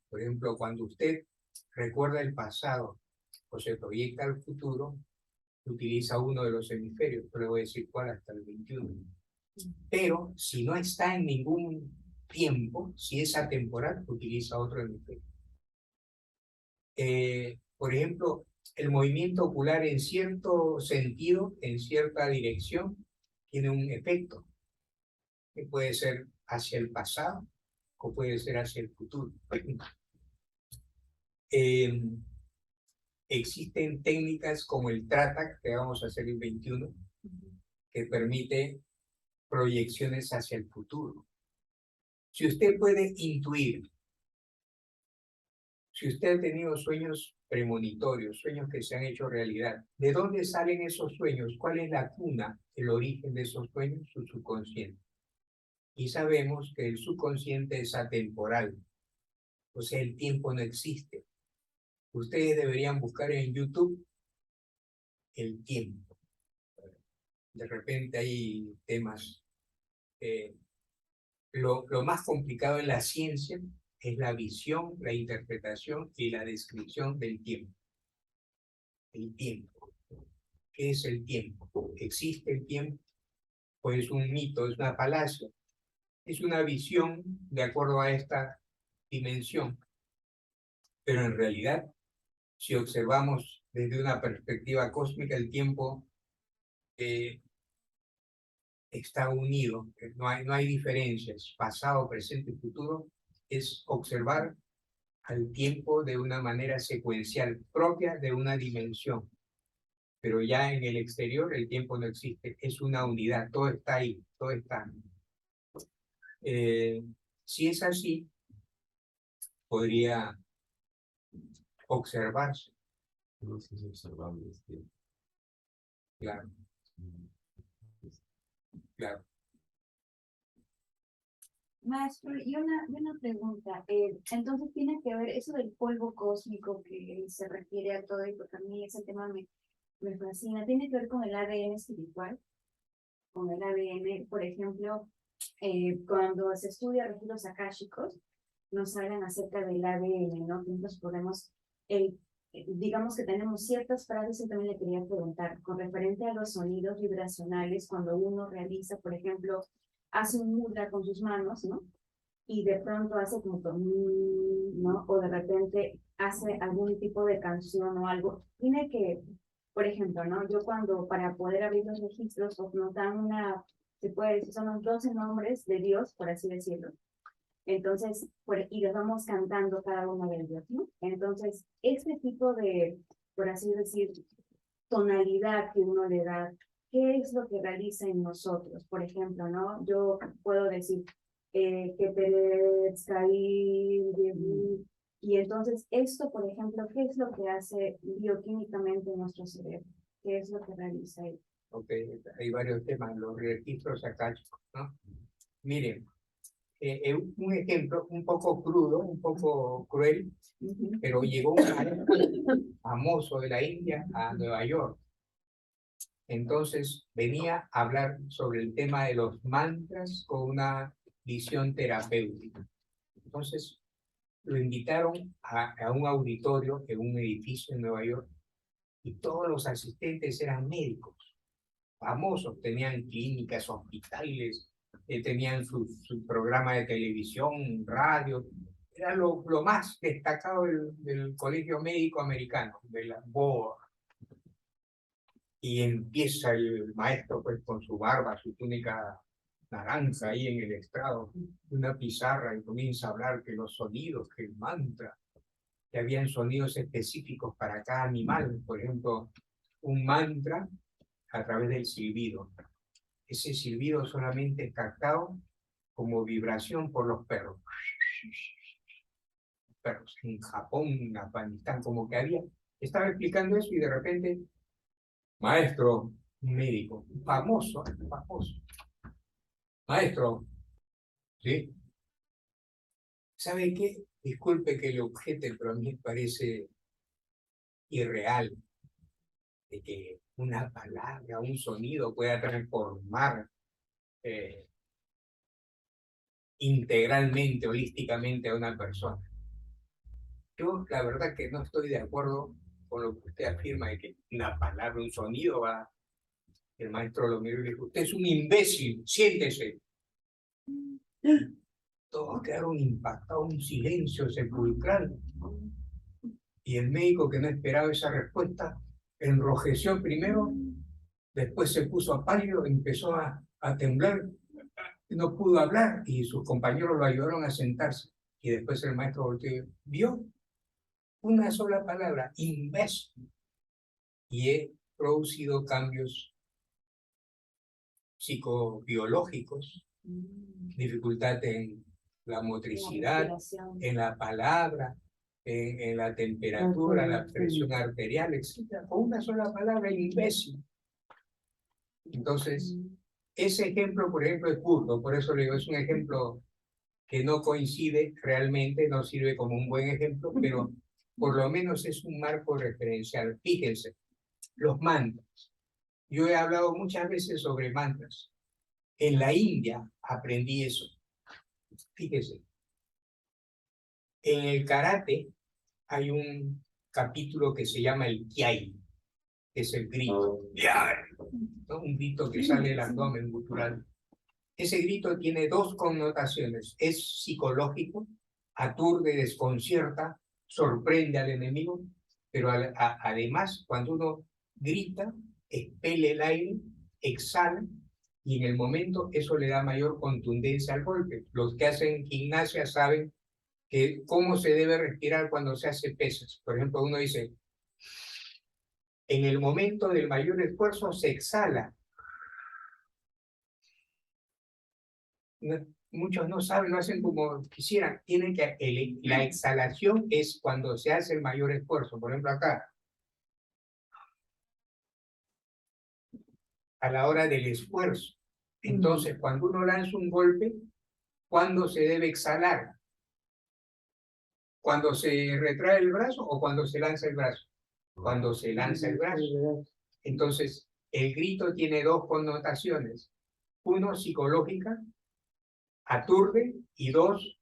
Por ejemplo, cuando usted recuerda el pasado o se proyecta al futuro, utiliza uno de los hemisferios, pero le voy a decir cuál, hasta el 21. Pero si no está en ningún tiempo, si es atemporal, utiliza otro hemisferio. Por ejemplo, el movimiento ocular en cierto sentido, en cierta dirección, tiene un efecto que puede ser hacia el pasado o puede ser hacia el futuro. Existen técnicas como el TRATAC, que vamos a hacer el 21, que permite proyecciones hacia el futuro. Si usted puede intuir, si usted ha tenido sueños premonitorios, sueños que se han hecho realidad, ¿de dónde salen esos sueños? ¿Cuál es la cuna, el origen de esos sueños? Su subconsciente. Y sabemos que el subconsciente es atemporal, O sea, el tiempo no existe. Ustedes deberían buscar en YouTube el tiempo. De repente hay temas. Lo más complicado en la ciencia es la visión, la interpretación y la descripción del tiempo. El tiempo. ¿Qué es el tiempo? ¿Existe el tiempo? ¿O es un mito, es una falacia? Es una visión de acuerdo a esta dimensión. Pero en realidad, si observamos desde una perspectiva cósmica, el tiempo está unido, no hay diferencias, pasado, presente y futuro, es observar al tiempo de una manera secuencial, propia de una dimensión. Pero ya en el exterior el tiempo no existe, es una unidad, todo está ahí, todo está. Si es así, podría observarse, No sé si es observable este. claro, claro. Maestro, y una pregunta. Entonces tiene que ver eso del polvo cósmico que se refiere a todo, y porque a mí ese tema me fascina. ¿Tiene que ver con el ADN espiritual? Con el ADN, por ejemplo, cuando se estudia registros akáshicos, nos hablan acerca del ADN, ¿no? Que nosotros podemos, digamos que tenemos ciertas frases, y también le quería preguntar, con referente a los sonidos vibracionales, cuando uno realiza, por ejemplo, hace un mudra con sus manos, ¿no? Y de pronto hace como que, ¿no? O de repente hace algún tipo de canción o algo. Tiene que, por ejemplo, ¿no? Yo cuando, para poder abrir los registros, nos dan se puede decir, son los 12 nombres de Dios, por así decirlo. Entonces, y los vamos cantando cada uno de ellos, ¿no? Entonces, este tipo de, por así decir, tonalidad que uno le da, ¿qué es lo que realiza en nosotros? Por ejemplo, ¿no? Yo puedo decir que Pérez, Caín, y entonces esto, por ejemplo, ¿qué es lo que hace bioquímicamente en nuestro cerebro? ¿Qué es lo que realiza él? Ok, hay varios temas, los registros akáshicos, ¿no? Miren, un ejemplo un poco crudo, un poco cruel, pero llegó un maestro famoso de la India a Nueva York. Entonces venía a hablar sobre el tema de los mantras con una visión terapéutica. Entonces lo invitaron a un auditorio en un edificio en Nueva York y todos los asistentes eran médicos famosos, tenían clínicas, hospitales, tenían su programa de televisión, radio. Era lo más destacado del colegio médico americano, de la BOA. Y empieza el maestro pues con su barba, su túnica naranja ahí en el estrado, una pizarra, y comienza a hablar que los sonidos, que el mantra, que habían sonidos específicos para cada animal. Por ejemplo, un mantra a través del silbido. Ese silbido solamente es captado como vibración por los perros. Perros en Japón, en Afganistán, como que estaba explicando eso y de repente, maestro, un médico, famoso, maestro, ¿sí? ¿Sabe qué? Disculpe que le objete, pero a mí me parece irreal de que una palabra, un sonido pueda transformar integralmente, holísticamente a una persona. Yo la verdad que no estoy de acuerdo con lo que usted afirma de que una palabra, un sonido va. El maestro lo miró y le dijo, usted es un imbécil, siéntese. Todos quedaron impactados, un silencio sepulcral. Y el médico, que no esperaba esa respuesta, enrojeció primero, después se puso a pálido, empezó a temblar, no pudo hablar y sus compañeros lo ayudaron a sentarse. Y después el maestro volteó, vio una sola palabra, imbécil. Y he producido cambios psicobiológicos, dificultad en la motricidad, en la palabra, en la temperatura, la presión arterial, etc. Con una sola palabra, imbécil. Entonces, ese ejemplo, por ejemplo, es burdo, por eso le digo, es un ejemplo que no coincide realmente, no sirve como un buen ejemplo, pero por lo menos es un marco referencial. Fíjense, los mantras. Yo he hablado muchas veces sobre mantras. En la India aprendí eso. Fíjese, en el karate hay un capítulo que se llama el kiai, que es el grito, ¿no? Un grito que sale del abdomen gutural. Ese grito tiene dos connotaciones. Es psicológico, aturde, desconcierta, sorprende al enemigo, pero además cuando uno grita, expele el aire, exhala, y en el momento eso le da mayor contundencia al golpe. Los que hacen gimnasia saben que cómo se debe respirar cuando se hace pesas. Por ejemplo, uno dice, en el momento del mayor esfuerzo se exhala. Muchos no saben, lo hacen como quisieran. Tienen que, la exhalación es cuando se hace el mayor esfuerzo. Por ejemplo, acá, a la hora del esfuerzo. Entonces, cuando uno lanza un golpe, ¿cuándo se debe exhalar? ¿Cuando se retrae el brazo o cuando se lanza el brazo? Cuando se lanza el brazo. Entonces, el grito tiene dos connotaciones. Uno, psicológica, aturde, y dos,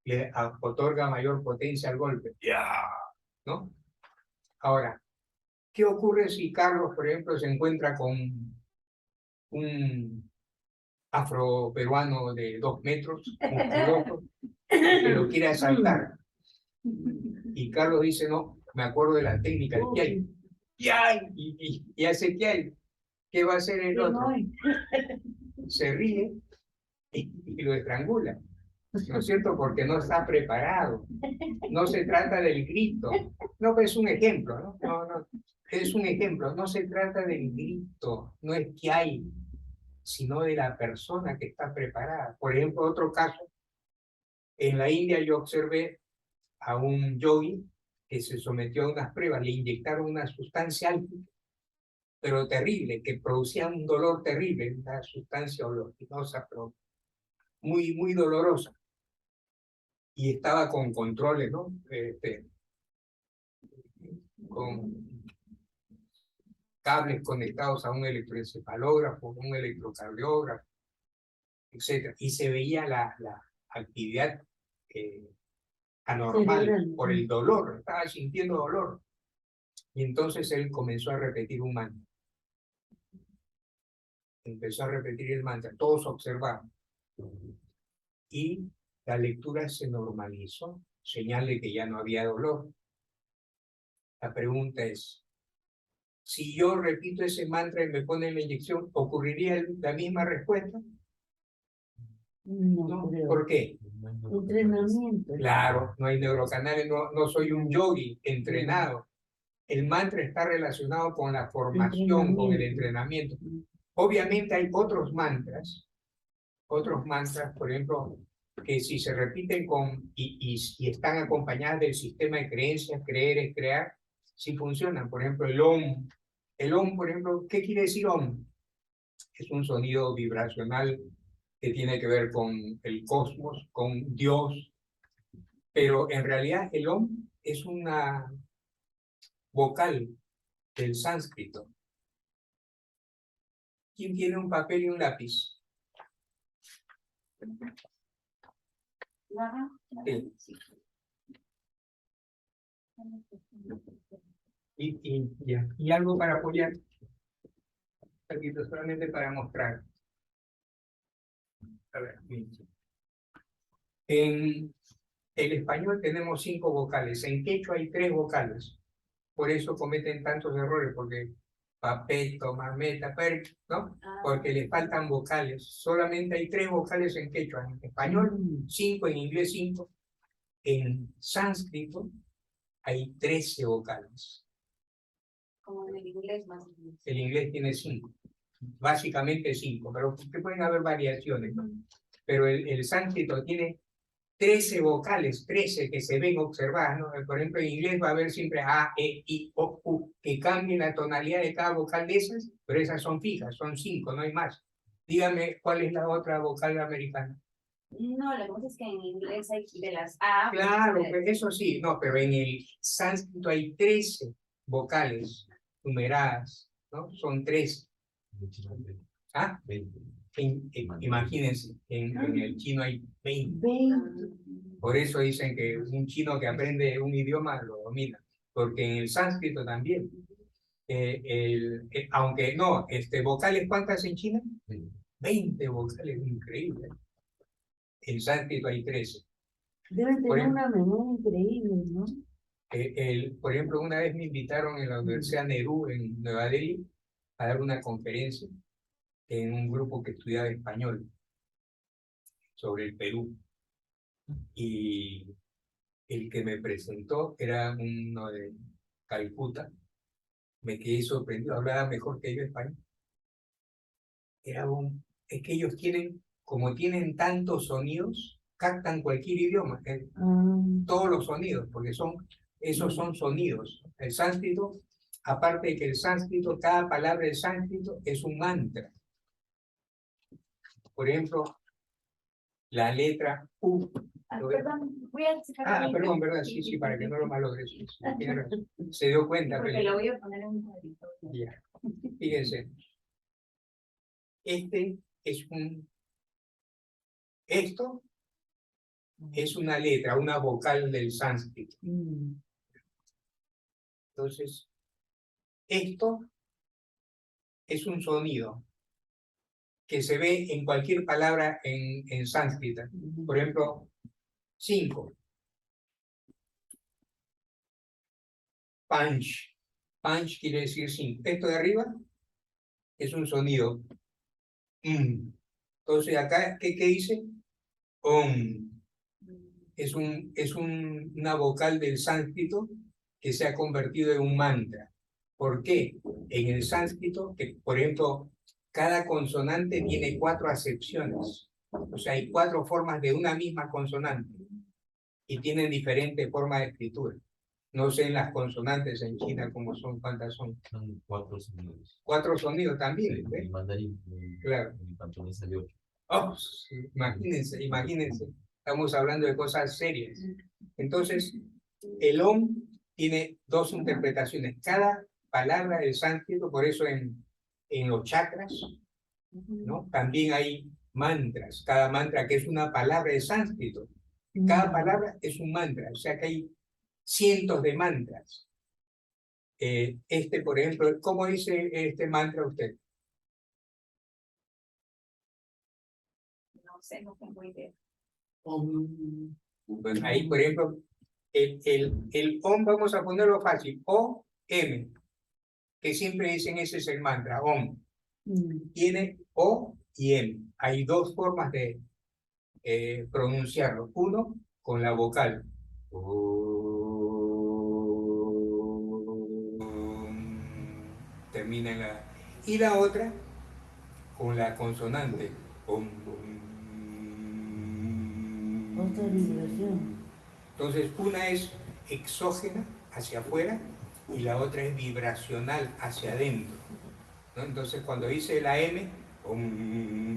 le otorga mayor potencia al golpe. ¿No? Ahora, ¿qué ocurre si Carlos, por ejemplo, se encuentra con un afroperuano de 2 metros, musculoso, que lo quiere asaltar? Y Carlos dice, no, me acuerdo de la técnica del kiai. Y hace kiai. ¿Qué va a hacer el otro? Se ríe y lo estrangula. ¿No es cierto? Porque no está preparado. No se trata del grito. No, es un ejemplo, ¿no? No, es un ejemplo. No se trata del grito. No es que hay, sino de la persona que está preparada. Por ejemplo, otro caso. En la India yo observé a un yogi que se sometió a unas pruebas. Le inyectaron una sustancia alquímica, pero terrible, que producía un dolor terrible. Una sustancia olorosa, pero muy, muy dolorosa. Y estaba con controles, ¿no? Con cables conectados a un electroencefalógrafo, un electrocardiógrafo, etc. Y se veía la actividad anormal por el dolor, estaba sintiendo dolor. Y entonces él comenzó a repetir un mantra. Empezó a repetir el mantra, todos observaban. Y la lectura se normalizó, señal de que ya no había dolor. La pregunta es, si yo repito ese mantra y me ponen la inyección, ¿ocurriría la misma respuesta? No, ¿por qué? Entrenamiento. Claro, no hay neurocanales, no soy un yogi entrenado. El mantra está relacionado con la formación, con el entrenamiento. Obviamente hay otros mantras, por ejemplo, que si se repiten y están acompañadas del sistema de creencias, creer es crear, sí funcionan. Por ejemplo, el Om. El Om, por ejemplo, ¿qué quiere decir Om? Es un sonido vibracional que tiene que ver con el cosmos, con Dios, pero en realidad el Om es una vocal del sánscrito. ¿Quién tiene un papel y un lápiz? Sí. Y algo para apoyar, solamente para mostrar. A ver, en el español tenemos 5 vocales, en quechua hay 3 vocales, por eso cometen tantos errores, porque papeto, mameta, ¿no? Porque les faltan vocales, solamente hay 3 vocales en quechua, en español 5, en inglés 5, en sánscrito hay 13 vocales. Como en el inglés más o menos. El inglés tiene 5, básicamente 5, pero que pueden haber variaciones, ¿no? Pero el sánscrito tiene 13 vocales, 13 que se ven observadas, ¿no? Por ejemplo, en inglés va a haber siempre A, E, I, O, U, que cambien la tonalidad de cada vocal de esas, pero esas son fijas, son 5, no hay más. Dígame, ¿cuál es la otra vocal americana? No, lo que pasa es que en inglés hay de las A. Claro, pues eso sí, no, pero en el sánscrito hay 13 vocales numeradas, ¿no? Son 13. ¿Ah? 20. Imagínense, en el chino hay 20. 20. Por eso dicen que un chino que aprende un idioma lo domina, porque en el sánscrito también. Aunque no, vocales, ¿cuántas en China? 20 vocales, increíble. En sánscrito hay 13. Deben Por tener ejemplo, una memoria increíble, ¿no? por ejemplo, una vez me invitaron en la Universidad Nehru en Nueva Delhi a dar una conferencia en un grupo que estudiaba español sobre el Perú. Y el que me presentó era uno de Calcuta. Me quedé sorprendido, hablaba mejor que yo español. Es que ellos tienen, como tienen tantos sonidos, captan cualquier idioma, todos los sonidos, porque esos son sonidos. El sánscrito, aparte de que el sánscrito, cada palabra del sánscrito es un mantra. Por ejemplo, la letra U. Perdón, voy a sacar Perdón, verdad, sí, para que no lo malogres. Se dio cuenta. porque lo voy a poner en un cuadrito. Ya. Fíjense. Esto es una letra, una vocal del sánscrito. Entonces, esto es un sonido que se ve en cualquier palabra en sánscrita. Por ejemplo, 5. Punch. Punch quiere decir 5. Esto de arriba es un sonido. Entonces, acá, ¿qué dice? Es una vocal del sánscrito que se ha convertido en un mantra. ¿Por qué? En el sánscrito, que por ejemplo, cada consonante tiene 4 acepciones. O sea, hay 4 formas de una misma consonante y tienen diferentes formas de escritura. No sé en las consonantes en China cómo son, cuántas son. Son 4 sonidos. 4 sonidos también. Sí, ¿ves? en mandarín. Claro. En cantonés hay 8. Oh, imagínense. Estamos hablando de cosas serias. Entonces, el Om tiene 2 interpretaciones. Cada palabra del sánscrito, por eso en los chakras, ¿no? También hay mantras. Cada mantra, que es una palabra de sánscrito. Cada palabra es un mantra. O sea que hay cientos de mantras. Por ejemplo, ¿cómo dice este mantra usted? No sé, no tengo idea. Pues ahí, por ejemplo, el OM, vamos a ponerlo fácil, O-M, que siempre dicen ese es el mantra, OM. Tiene O y M. Hay 2 formas de pronunciarlo. Uno, con la vocal. Termina en la... Y la otra, con la consonante. Otra vibración. Entonces, una es exógena, hacia afuera, y la otra es vibracional, hacia adentro, ¿no? Entonces, cuando dice la M,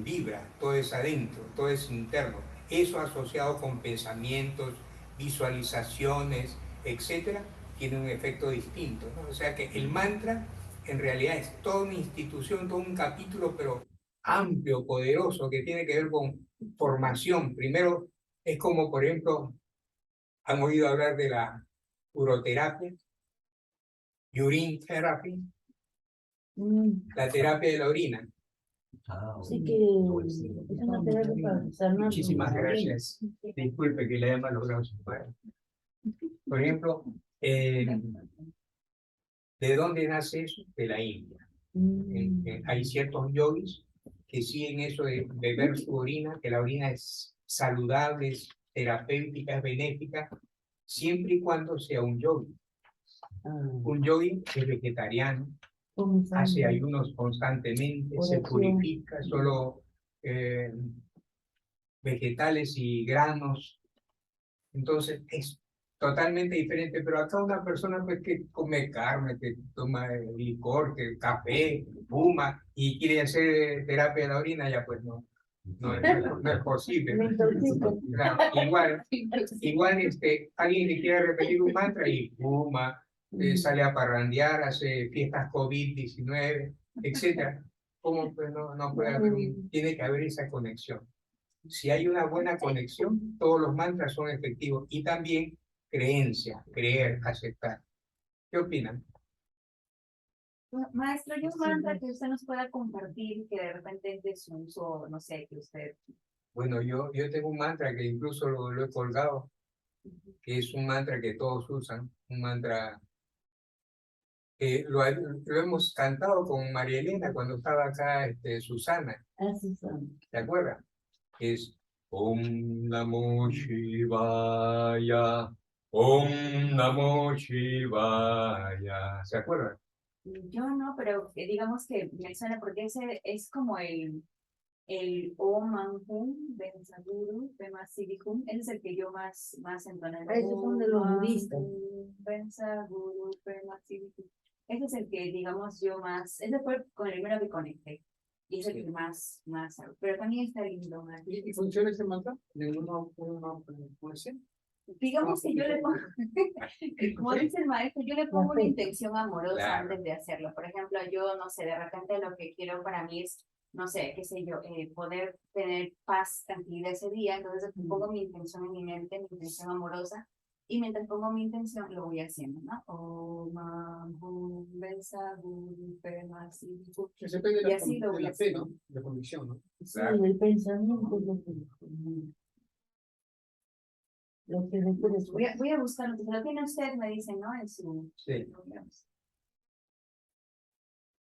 vibra, todo es adentro, todo es interno. Eso asociado con pensamientos, visualizaciones, etcétera, tiene un efecto distinto, ¿no? O sea que el mantra en realidad es toda una institución, todo un capítulo, pero amplio, poderoso, que tiene que ver con formación. Primero, es como, por ejemplo, ¿han oído hablar de la uroterapia? Urine therapy. La terapia de la orina. Sí que es una terapia para sanar. Muchísimas gracias. Disculpe que le haya malogrado su padre. Por ejemplo, ¿de dónde nace eso? De la India. Hay ciertos yogis que siguen eso de beber su orina, que la orina es saludable, es terapéutica, es benéfica, siempre y cuando sea un yogi. Un yogi es vegetariano, hace ayunos constantemente, se purifica, solo vegetales y granos. Entonces es totalmente diferente, pero acá una persona pues que come carne, que toma licor, que café, fuma y quiere hacer terapia de la orina, ya pues no no es posible. Me intoxica. Claro, igual alguien que quiere repetir un mantra y fuma, sale a parrandear, hace fiestas COVID-19, etcétera. ¿Cómo pues no puede haber tiene que haber esa conexión? Si hay una buena conexión, todos los mantras son efectivos y también creencia, creer, aceptar. ¿Qué opinan? Maestro, ¿hay un mantra que usted nos pueda compartir que de repente es de su uso, no sé, que usted... Bueno, yo tengo un mantra que incluso lo he colgado, que es un mantra que todos usan, un mantra que lo hemos cantado con María Elena cuando estaba acá Susana, Así son. ¿te acuerdas? Es Om Namo Shivaya, Om Namo Shivaya, ¿se acuerdan? Yo no, pero digamos que me suena porque ese es como el Om Anhum Bensaguru Pema Siddhikum, ese es el que yo más entono. Esos son de los budistas. Bensaguru Pema Siddhikum. Ese es el que, digamos, yo más, ese fue con el primero que conecté. Y es el que más hago. Pero también está lindo, ¿no? ¿Y funciona ese mantra? ¿De una poesía? Digamos que yo le pongo, como dice el maestro, yo le pongo una intención amorosa Claro. antes de hacerlo. Por ejemplo, yo, no sé, de repente lo que quiero para mí es, no sé, qué sé yo, poder tener paz, tranquilidad ese día. Entonces pongo mi intención en mi mente, mi intención amorosa, y mientras pongo mi intención, lo voy haciendo, ¿no? Om Ahum Bensaguru Pema Siddhikum. Eso depende Y así lo de voy la fe, haciendo. ¿no? De convicción, ¿no? Sí, el pensamiento es lo que requiere. Voy a buscarlo. Si lo tiene usted, me dice, ¿no? En su... Sí.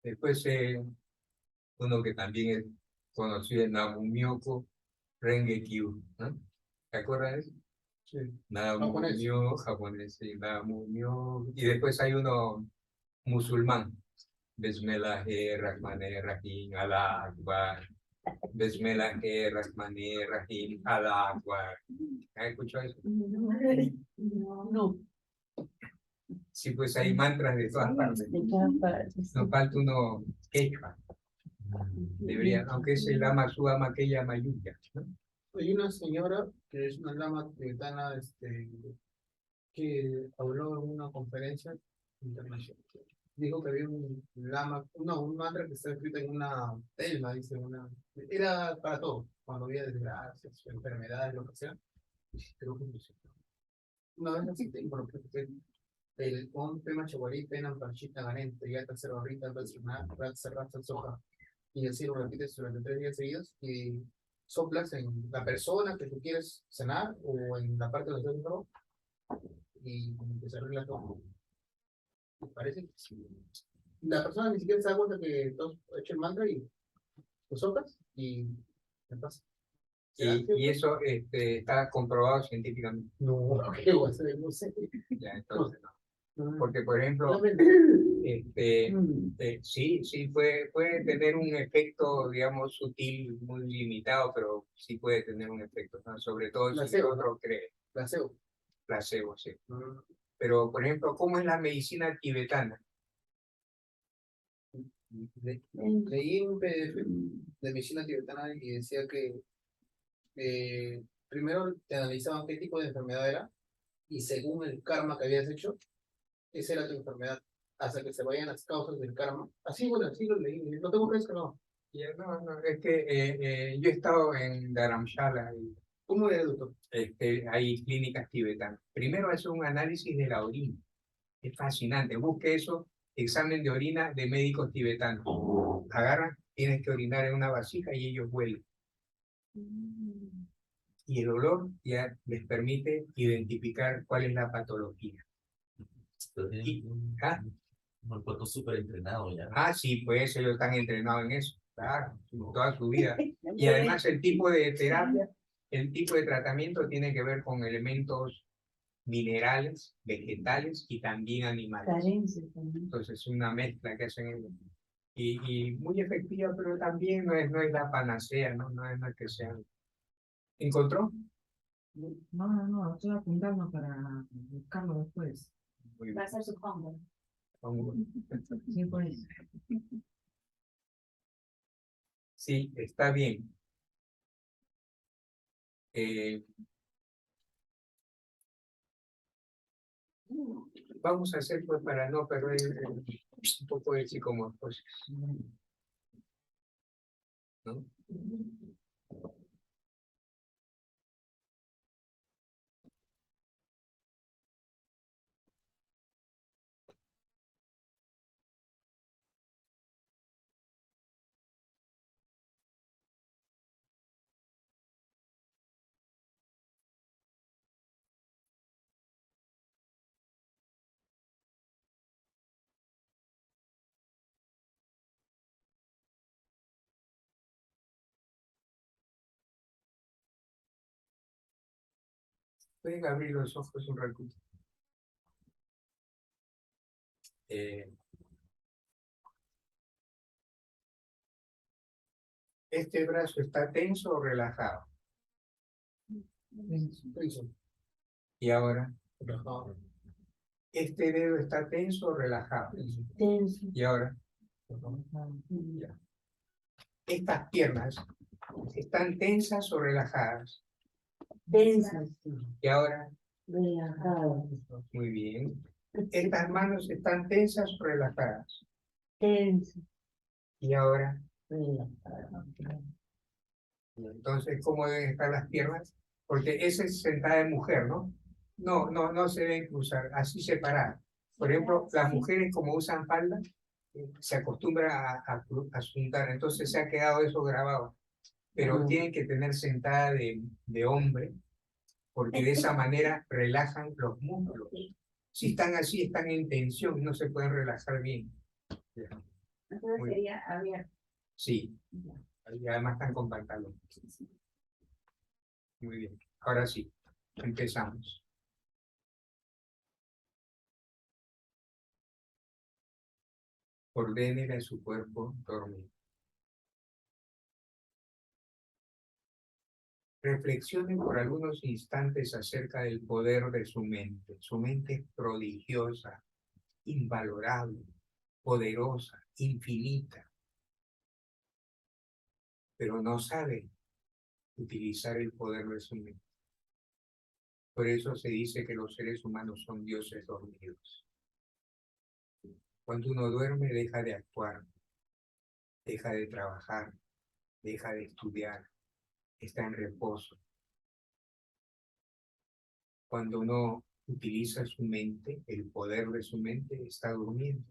Después uno que también es conocido, Namu-myoho Renge Kyo, ¿no? ¿Te acuerdas de eso? Sí. Namu-myoho, japonés, sí, Namu-myoho. Y después hay uno musulmán, Bismillahirrahmanirrahim, Allah Akbar. Bismillahirrahmanirrahim, Allah Akbar. ¿Has escuchado eso? No. Sí, pues hay mantras de todas partes. De todas partes. Nos falta uno quechua. Debería, aunque es el Lama Suama aquella Mayuya, ¿no? Hay una señora que es una lama tibetana que habló en una conferencia internacional. Dijo que había un lama, un mantra que está escrito en una telma, dice era para todo, cuando había desgracias, enfermedades, lo que sea. Creo que funciona. Una vez así, bueno, el Om Pema Chaguarí Penam Panchita Ganente, ya tercera barrita, Ratsa Soja, y así lo repites durante 3 días seguidos y soplas en la persona que tú quieres sanar o en la parte donde estás enfermo y como que se arregla todo. Me parece que sí. La persona ni siquiera se da cuenta que tú has hecho el mantra y lo soplas y te pasa. Y eso está comprobado científicamente. No, qué guay, no sé. Ya, entonces, no. Porque, por ejemplo, sí puede tener un efecto, digamos, sutil, muy limitado, pero sí puede tener un efecto, ¿no? Sobre todo si Placebo. el otro cree. Placebo. Sí. Pero, por ejemplo, ¿cómo es la medicina tibetana? Leí un PDF de medicina tibetana y decía que primero te analizaban qué tipo de enfermedad era y según el karma que habías hecho, esa era tu enfermedad, hasta que se vayan las causas del karma. Así, bueno, así lo leí, no tengo fresco, no. No, es que yo he estado en Dharamshala y ¿Cómo era, doctor? hay clínicas tibetanas. Primero hace un análisis de la orina. Es fascinante. Busque eso, examen de orina de médicos tibetanos. Agarran, tienes que orinar en una vasija y ellos huelen. Y el olor ya les permite identificar cuál es la patología. Y, Un cuerpo súper entrenado ya. sí, pues ellos están entrenados en eso, claro, toda su vida. Y además el tipo de terapia, el tipo de tratamiento tiene que ver con elementos minerales, vegetales y también animales. Carencias también. Entonces es una mezcla que hacen ellos. Y muy efectiva, pero también no es la panacea, no es que sea. ¿Encontró? No, estoy apuntando para buscarlo después. Muy Va bien. a ser su combo. Sí, pues. Sí, está bien. Eh, vamos a hacer pues para no perder un poco de psicomorfosis, ¿no? Pueden abrir los ojos un ratito. ¿Este brazo está tenso o relajado? Tenso. Y ahora, Relajado. ¿este dedo está tenso o relajado? Tenso. Y ahora, ya. ¿Estas piernas están tensas o relajadas? Tensas. Y ahora, Relajado. muy bien. ¿Estas manos están tensas o relajadas? Tenso. Y ahora, Relajado. entonces, ¿cómo deben estar las piernas? Porque esa es sentada de mujer, ¿no? No se deben cruzar, así separadas. Por ejemplo, las mujeres como usan falda, se acostumbran a juntar, entonces se ha quedado eso grabado. Pero tienen que tener sentada de hombre, porque de esa manera relajan los músculos. Si están así, están en tensión y no se pueden relajar bien. Entonces Muy sería abierto. Sí, y además están con pantalón. Muy bien, ahora sí, empezamos. Ordénele a su cuerpo dormir. Reflexione por algunos instantes acerca del poder de su mente. Su mente es prodigiosa, invalorable, poderosa, infinita, pero no sabe utilizar el poder de su mente. Por eso se dice que los seres humanos son dioses dormidos. Cuando uno duerme, deja de actuar, deja de trabajar, deja de estudiar, está en reposo. Cuando uno utiliza su mente, el poder de su mente, está durmiendo.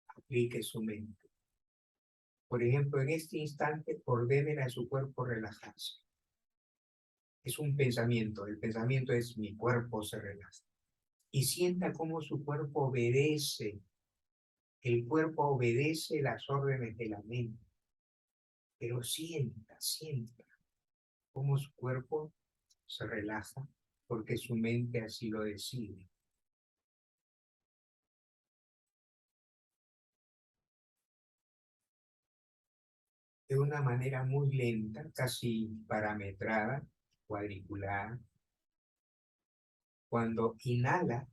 Aplique su mente. Por ejemplo, en este instante, ordenen a su cuerpo relajarse. Es un pensamiento. El pensamiento es: mi cuerpo se relaja. Y sienta cómo su cuerpo obedece. El cuerpo obedece las órdenes de la mente. Pero sienta cómo su cuerpo se relaja porque su mente así lo decide. De una manera muy lenta, casi parametrada, cuadricular. Cuando inhala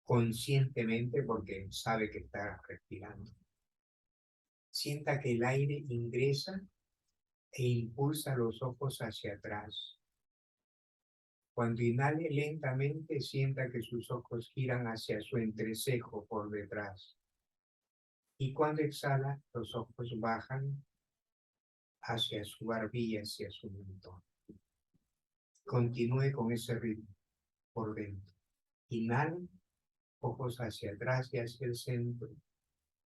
conscientemente, porque sabe que está respirando, sienta que el aire ingresa e impulsa los ojos hacia atrás. Cuando inhale lentamente, sienta que sus ojos giran hacia su entrecejo por detrás. Y cuando exhala, los ojos bajan hacia su barbilla, hacia su mentón. Continúe con ese ritmo por dentro. Inhala, ojos hacia atrás y hacia el centro.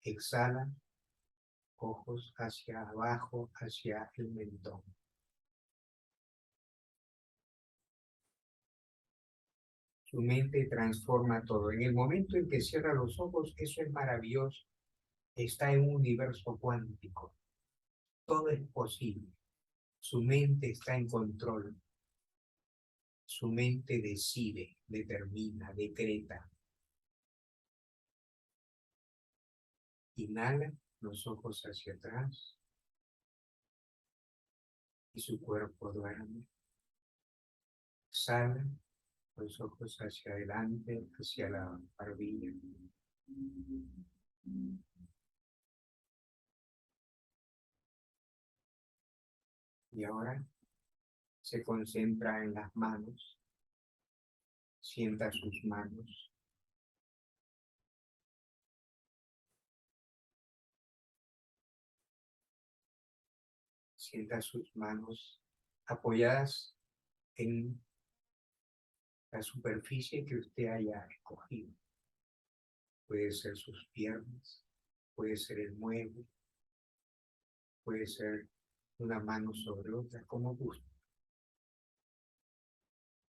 Exhala, ojos hacia abajo, hacia el mentón. Su mente transforma todo. En el momento en que cierra los ojos, eso es maravilloso. Está en un universo cuántico. Todo es posible. Su mente está en control. Su mente decide, determina, decreta. Inhala, los ojos hacia atrás y su cuerpo duerme. Exhala, los ojos hacia adelante, hacia la barbilla. Y ahora Se concentra en las manos. Sienta sus manos. Sienta sus manos apoyadas en la superficie que usted haya escogido. Puede ser sus piernas, puede ser el mueble, puede ser una mano sobre otra, como guste.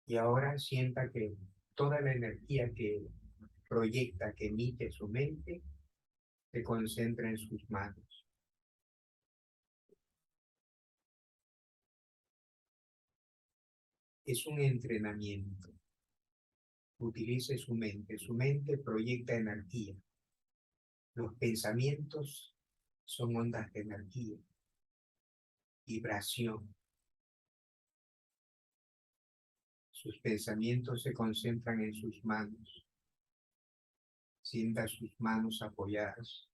Y ahora sienta que toda la energía que proyecta, que emite su mente, se concentra en sus manos. Es un entrenamiento. Utilice su mente. Su mente proyecta energía. Los pensamientos son ondas de energía, vibración. Sus pensamientos se concentran en sus manos. Sienta sus manos apoyadas.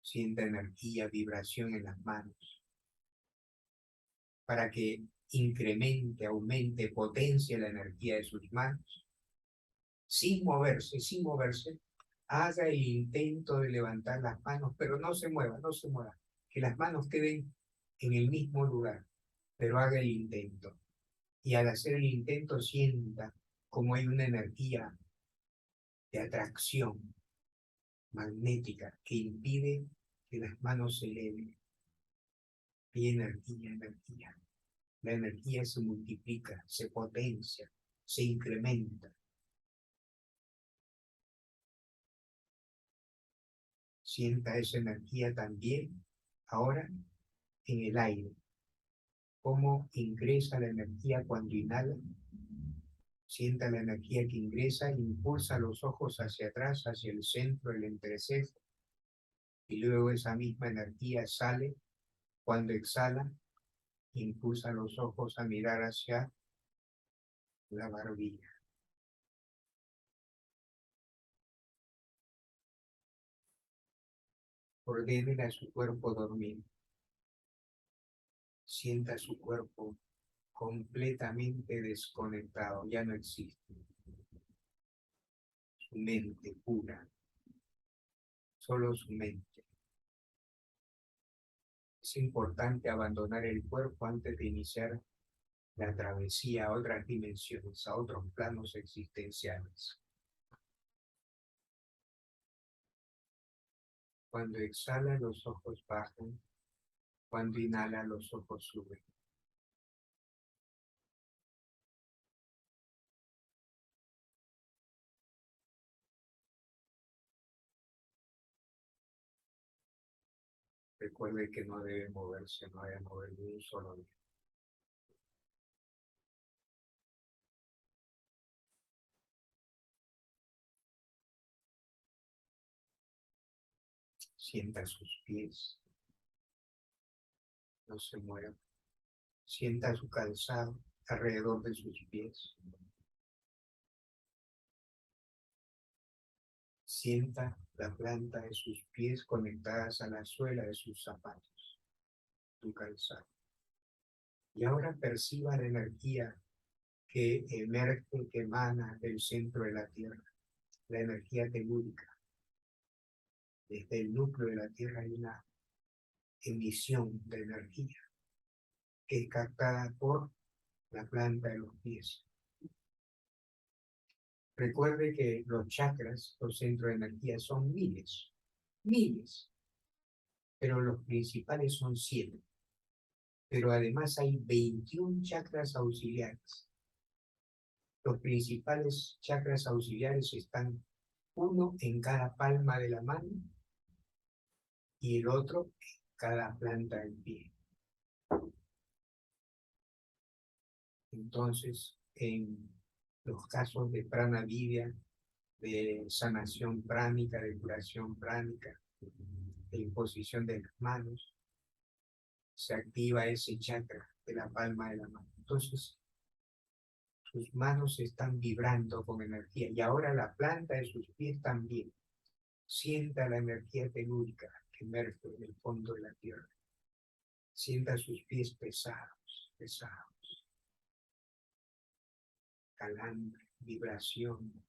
Sienta energía, vibración en las manos. Para que incremente, aumente, potencie la energía de sus manos. Sin moverse, haga el intento de levantar las manos, pero no se mueva, no se mueva. Que las manos queden en el mismo lugar, pero haga el intento. Y al hacer el intento sienta como hay una energía de atracción magnética que impide que las manos se eleven. Hay energía. La energía se multiplica, se potencia, se incrementa. Sienta esa energía también ahora en el aire. Cómo ingresa la energía cuando inhala. Sienta la energía que ingresa, impulsa los ojos hacia atrás, hacia el centro del entrecejo. Y luego esa misma energía sale. Cuando exhala, impulsa los ojos a mirar hacia la barbilla. Ordénele a su cuerpo dormir. Sienta su cuerpo completamente desconectado, ya no existe. Su mente pura, solo su mente. Es importante abandonar el cuerpo antes de iniciar la travesía a otras dimensiones, a otros planos existenciales. Cuando exhala, los ojos bajan. Cuando inhala, los ojos suben. Recuerde que no debe moverse, no debe mover ni un solo día. Sienta sus pies. No se mueva. Sienta su calzado alrededor de sus pies. Sienta la planta de sus pies conectadas a la suela de sus zapatos, su calzado. Y ahora perciba la energía que emerge, que emana del centro de la Tierra, la energía telúrica. Desde el núcleo de la Tierra hay una emisión de energía que es captada por la planta de los pies. Recuerde que los chakras, los centros de energía, son miles, pero los principales son 7. Pero además hay 21 chakras auxiliares. Los principales chakras auxiliares están uno en cada palma de la mano y el otro en cada planta del pie. Entonces, en los casos de prana vidya, de sanación pránica, de curación pránica, de imposición de las manos, se activa ese chakra de la palma de la mano. Entonces, sus manos están vibrando con energía y ahora la planta de sus pies también. Sienta la energía telúrica que emerge del fondo de la tierra. Sienta sus pies pesados. pesados, calambre, vibración,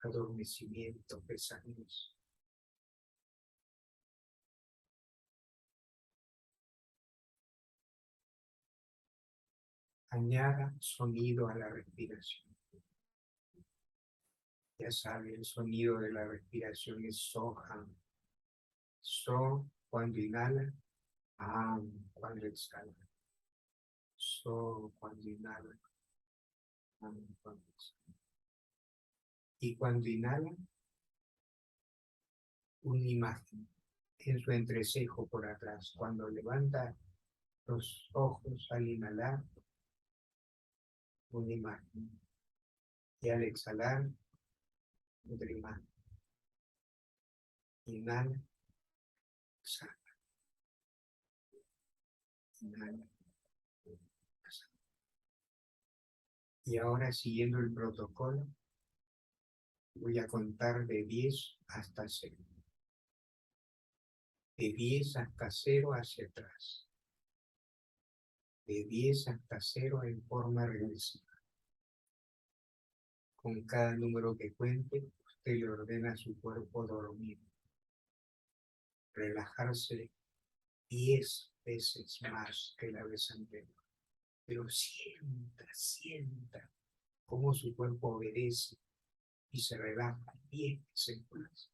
adormecimiento, pesadez. Añada sonido a la respiración. Ya sabe, el sonido de la respiración es Soham. So cuando inhala, Am cuando exhala. So cuando inhala, Am cuando exhala. Y cuando inhala, una imagen en su entrecejo por atrás. Cuando levanta los ojos al inhalar, una imagen. Y al exhalar, otra imagen. Inhala, exhala. Inhala, exhala. Y ahora, siguiendo el protocolo, voy a contar de 10 hasta 0. De 10 hasta 0 hacia atrás. De 10 hasta 0 en forma regresiva. Con cada número que cuente, usted le ordena a su cuerpo dormir. Relajarse 10 veces más que la vez anterior. Pero sienta cómo su cuerpo obedece y se relaja 10 veces más.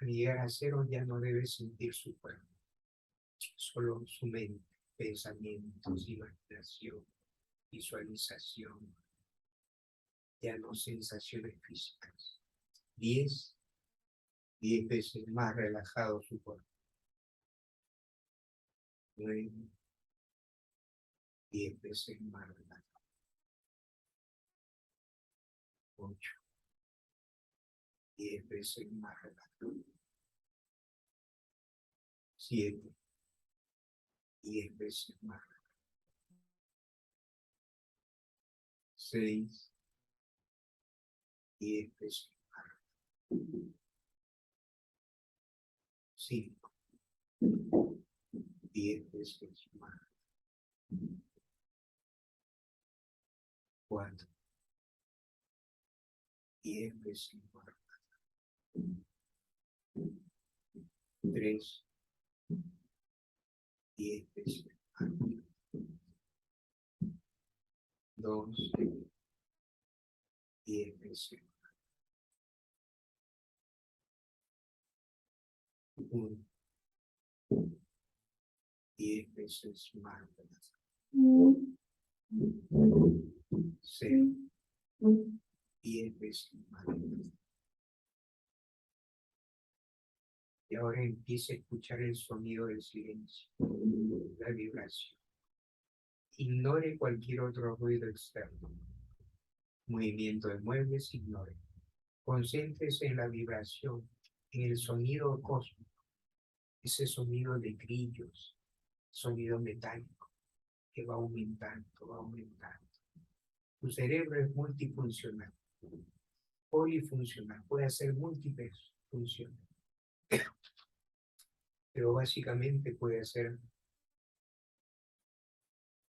Al llegar a 0 ya no debe sentir su cuerpo, solo su mente, pensamientos, imaginación, visualización, ya no sensaciones físicas. 10 veces más relajado su cuerpo. 9, 10 veces más relajado. 8, 10 veces más relajado. 7, 10 veces más relajado. 6, 10 veces más relajado. 5, 10 veces más relajado. 4, 10 veces más relajado. 3, 10 veces más relajado. 2, 10 veces más. 1, 10 veces más relajado. 0, 10 veces más relajado. Y ahora empiece a escuchar el sonido del silencio, la vibración. Ignore cualquier otro ruido externo. Movimiento de muebles, ignore. Concéntrese en la vibración, en el sonido cósmico, ese sonido de grillos, sonido metálico, que va aumentando, va aumentando. Tu cerebro es multifuncional, polifuncional, puede hacer múltiples funciones, pero básicamente puede hacer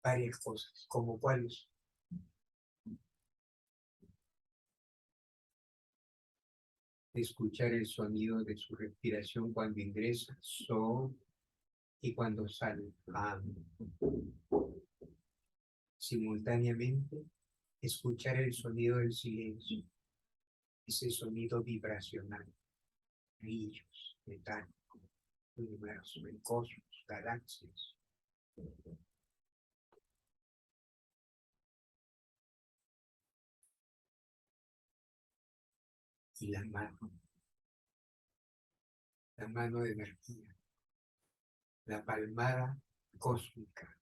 varias cosas, como cuáles. Escuchar el sonido de su respiración cuando ingresa, so, y cuando sale, am. Simultáneamente, escuchar el sonido del silencio, ese sonido vibracional, brillos, metálicos, universo, el cosmos, galaxias. Y la mano de energía, la palmada cósmica.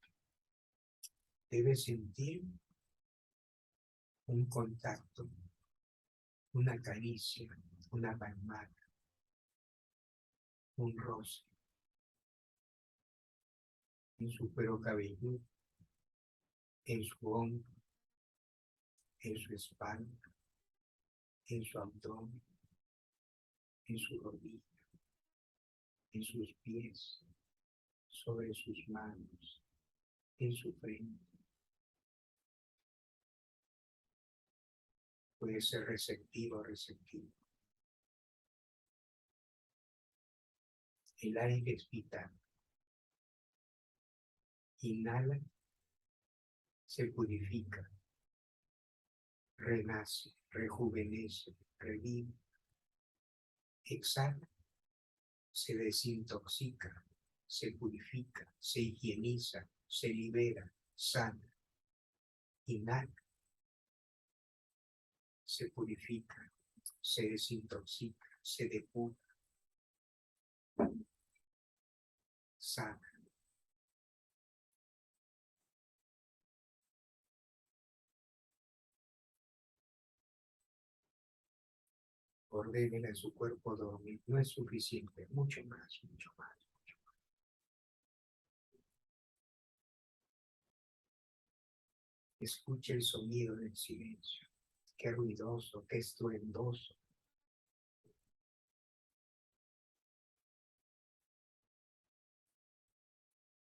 Debe sentir un contacto, una caricia, una palmada, un roce en su cuero cabelludo, en su hombro, en su espalda, en su abdomen, en su rodilla, en sus pies, sobre sus manos, en su frente. Puede ser receptivo o receptivo. El aire es vital. Inhala, se purifica, renace, rejuvenece, revive. Exhala, se desintoxica, se purifica, se higieniza, se libera, sana. Inhala, se purifica, se desintoxica, se depura, sana. Ordénele a su cuerpo dormir. No es suficiente, mucho más, mucho más. Escuche el sonido del silencio. Qué ruidoso, qué estruendoso.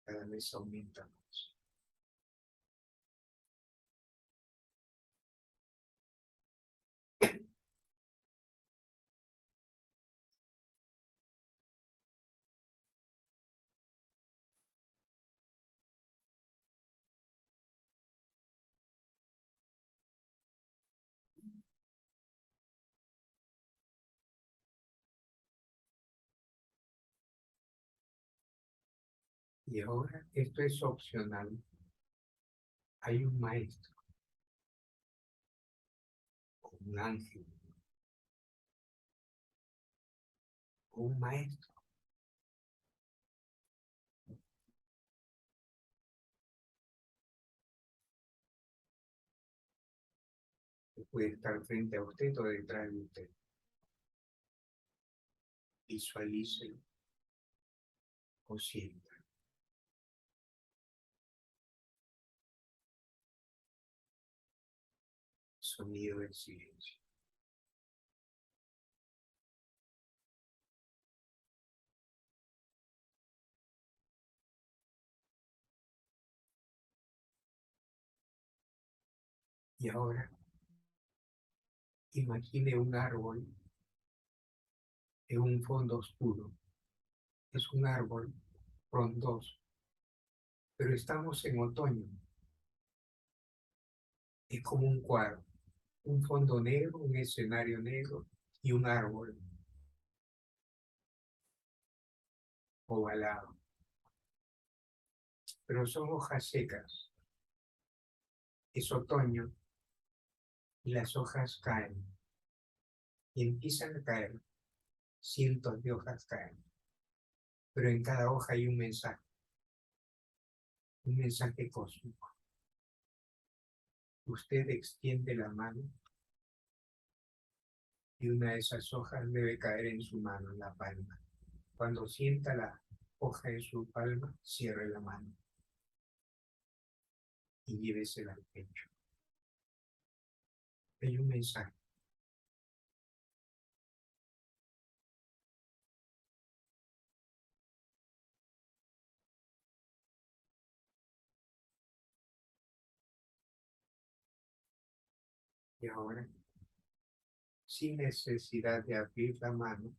Cada vez aumenta más. Y ahora, esto es opcional. Hay un maestro, un ángel, un maestro. Que puede estar frente a usted o detrás de usted. Visualícelo o sienta. Sonido del silencio. Y ahora, imagine un árbol en un fondo oscuro. Es un árbol frondoso, pero estamos en otoño. Es como un cuadro, un fondo negro, un escenario negro y un árbol ovalado. Pero son hojas secas. Es otoño y las hojas caen. Y empiezan a caer. Cientos de hojas caen. Pero en cada hoja hay un mensaje cósmico. Usted extiende la mano y una de esas hojas debe caer en su mano, en la palma. Cuando sienta la hoja en su palma, cierre la mano y llévesela al pecho. Hay un mensaje. Y ahora, sin necesidad de abrir la mano,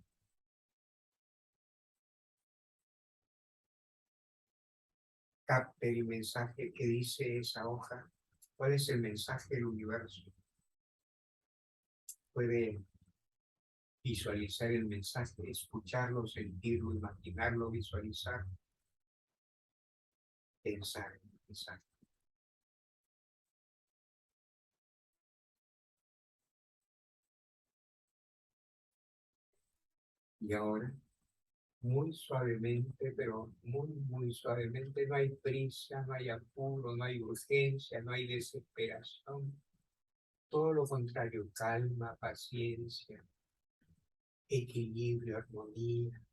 capte el mensaje que dice esa hoja. ¿Cuál es el mensaje del universo? Puede visualizar el mensaje, escucharlo, sentirlo, imaginarlo, visualizar, pensar en el mensaje. Y ahora, muy suavemente, pero muy suavemente, no hay prisa, no hay apuro, no hay urgencia, no hay desesperación. Todo lo contrario, calma, paciencia, equilibrio, armonía.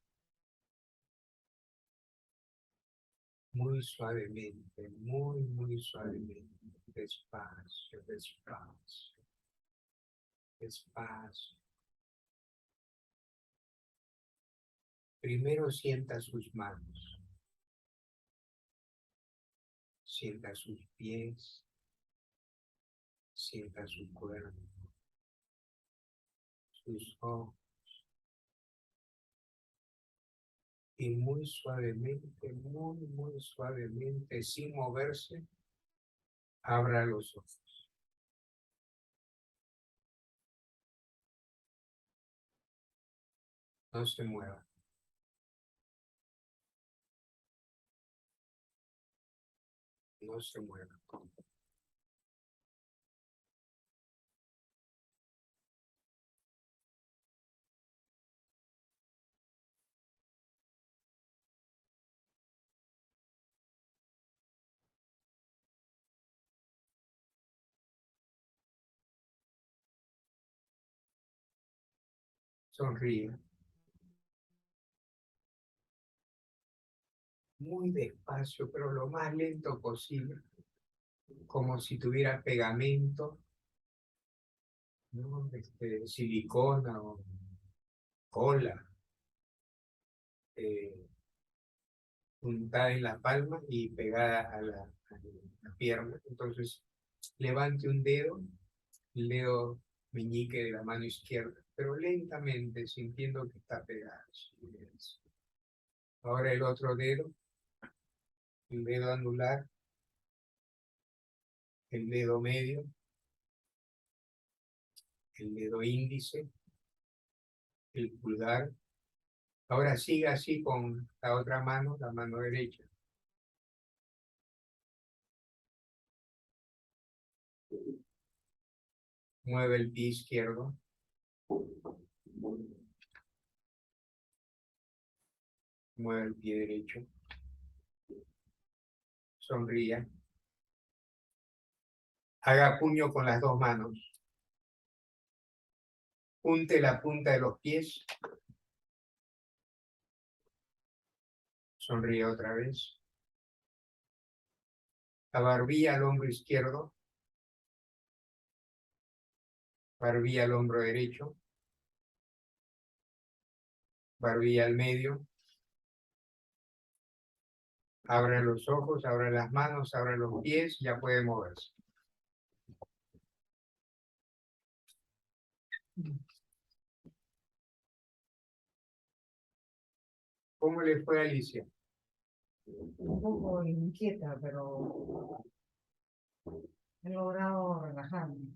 Muy suavemente, muy suavemente, despacio, despacio, despacio. Primero sienta sus manos. Sienta sus pies, sienta su cuerpo, sus ojos. Y muy suavemente, muy suavemente, sin moverse, abra los ojos. No se mueva. No se mueva. Sonríe. Muy despacio, pero lo más lento posible. Como si tuviera pegamento, ¿no? Silicona o cola untada en la palma y pegada a la pierna. Entonces, levante un dedo, el dedo meñique de la mano izquierda, pero lentamente, sintiendo que está pegado. Ahora el otro dedo, el dedo anular, el dedo medio, el dedo índice, el pulgar. Ahora siga así con la otra mano, la mano derecha. Mueve el pie izquierdo. Mueve el pie derecho. Sonría. Haga puño con las dos manos. Junte la punta de los pies. Sonríe otra vez. La barbilla al hombro izquierdo. Barbilla al hombro derecho. Barbilla al medio. Abra los ojos, abra las manos, abra los pies, ya puede moverse. ¿Cómo le fue a Alicia? Un poco inquieta, pero he logrado relajarme.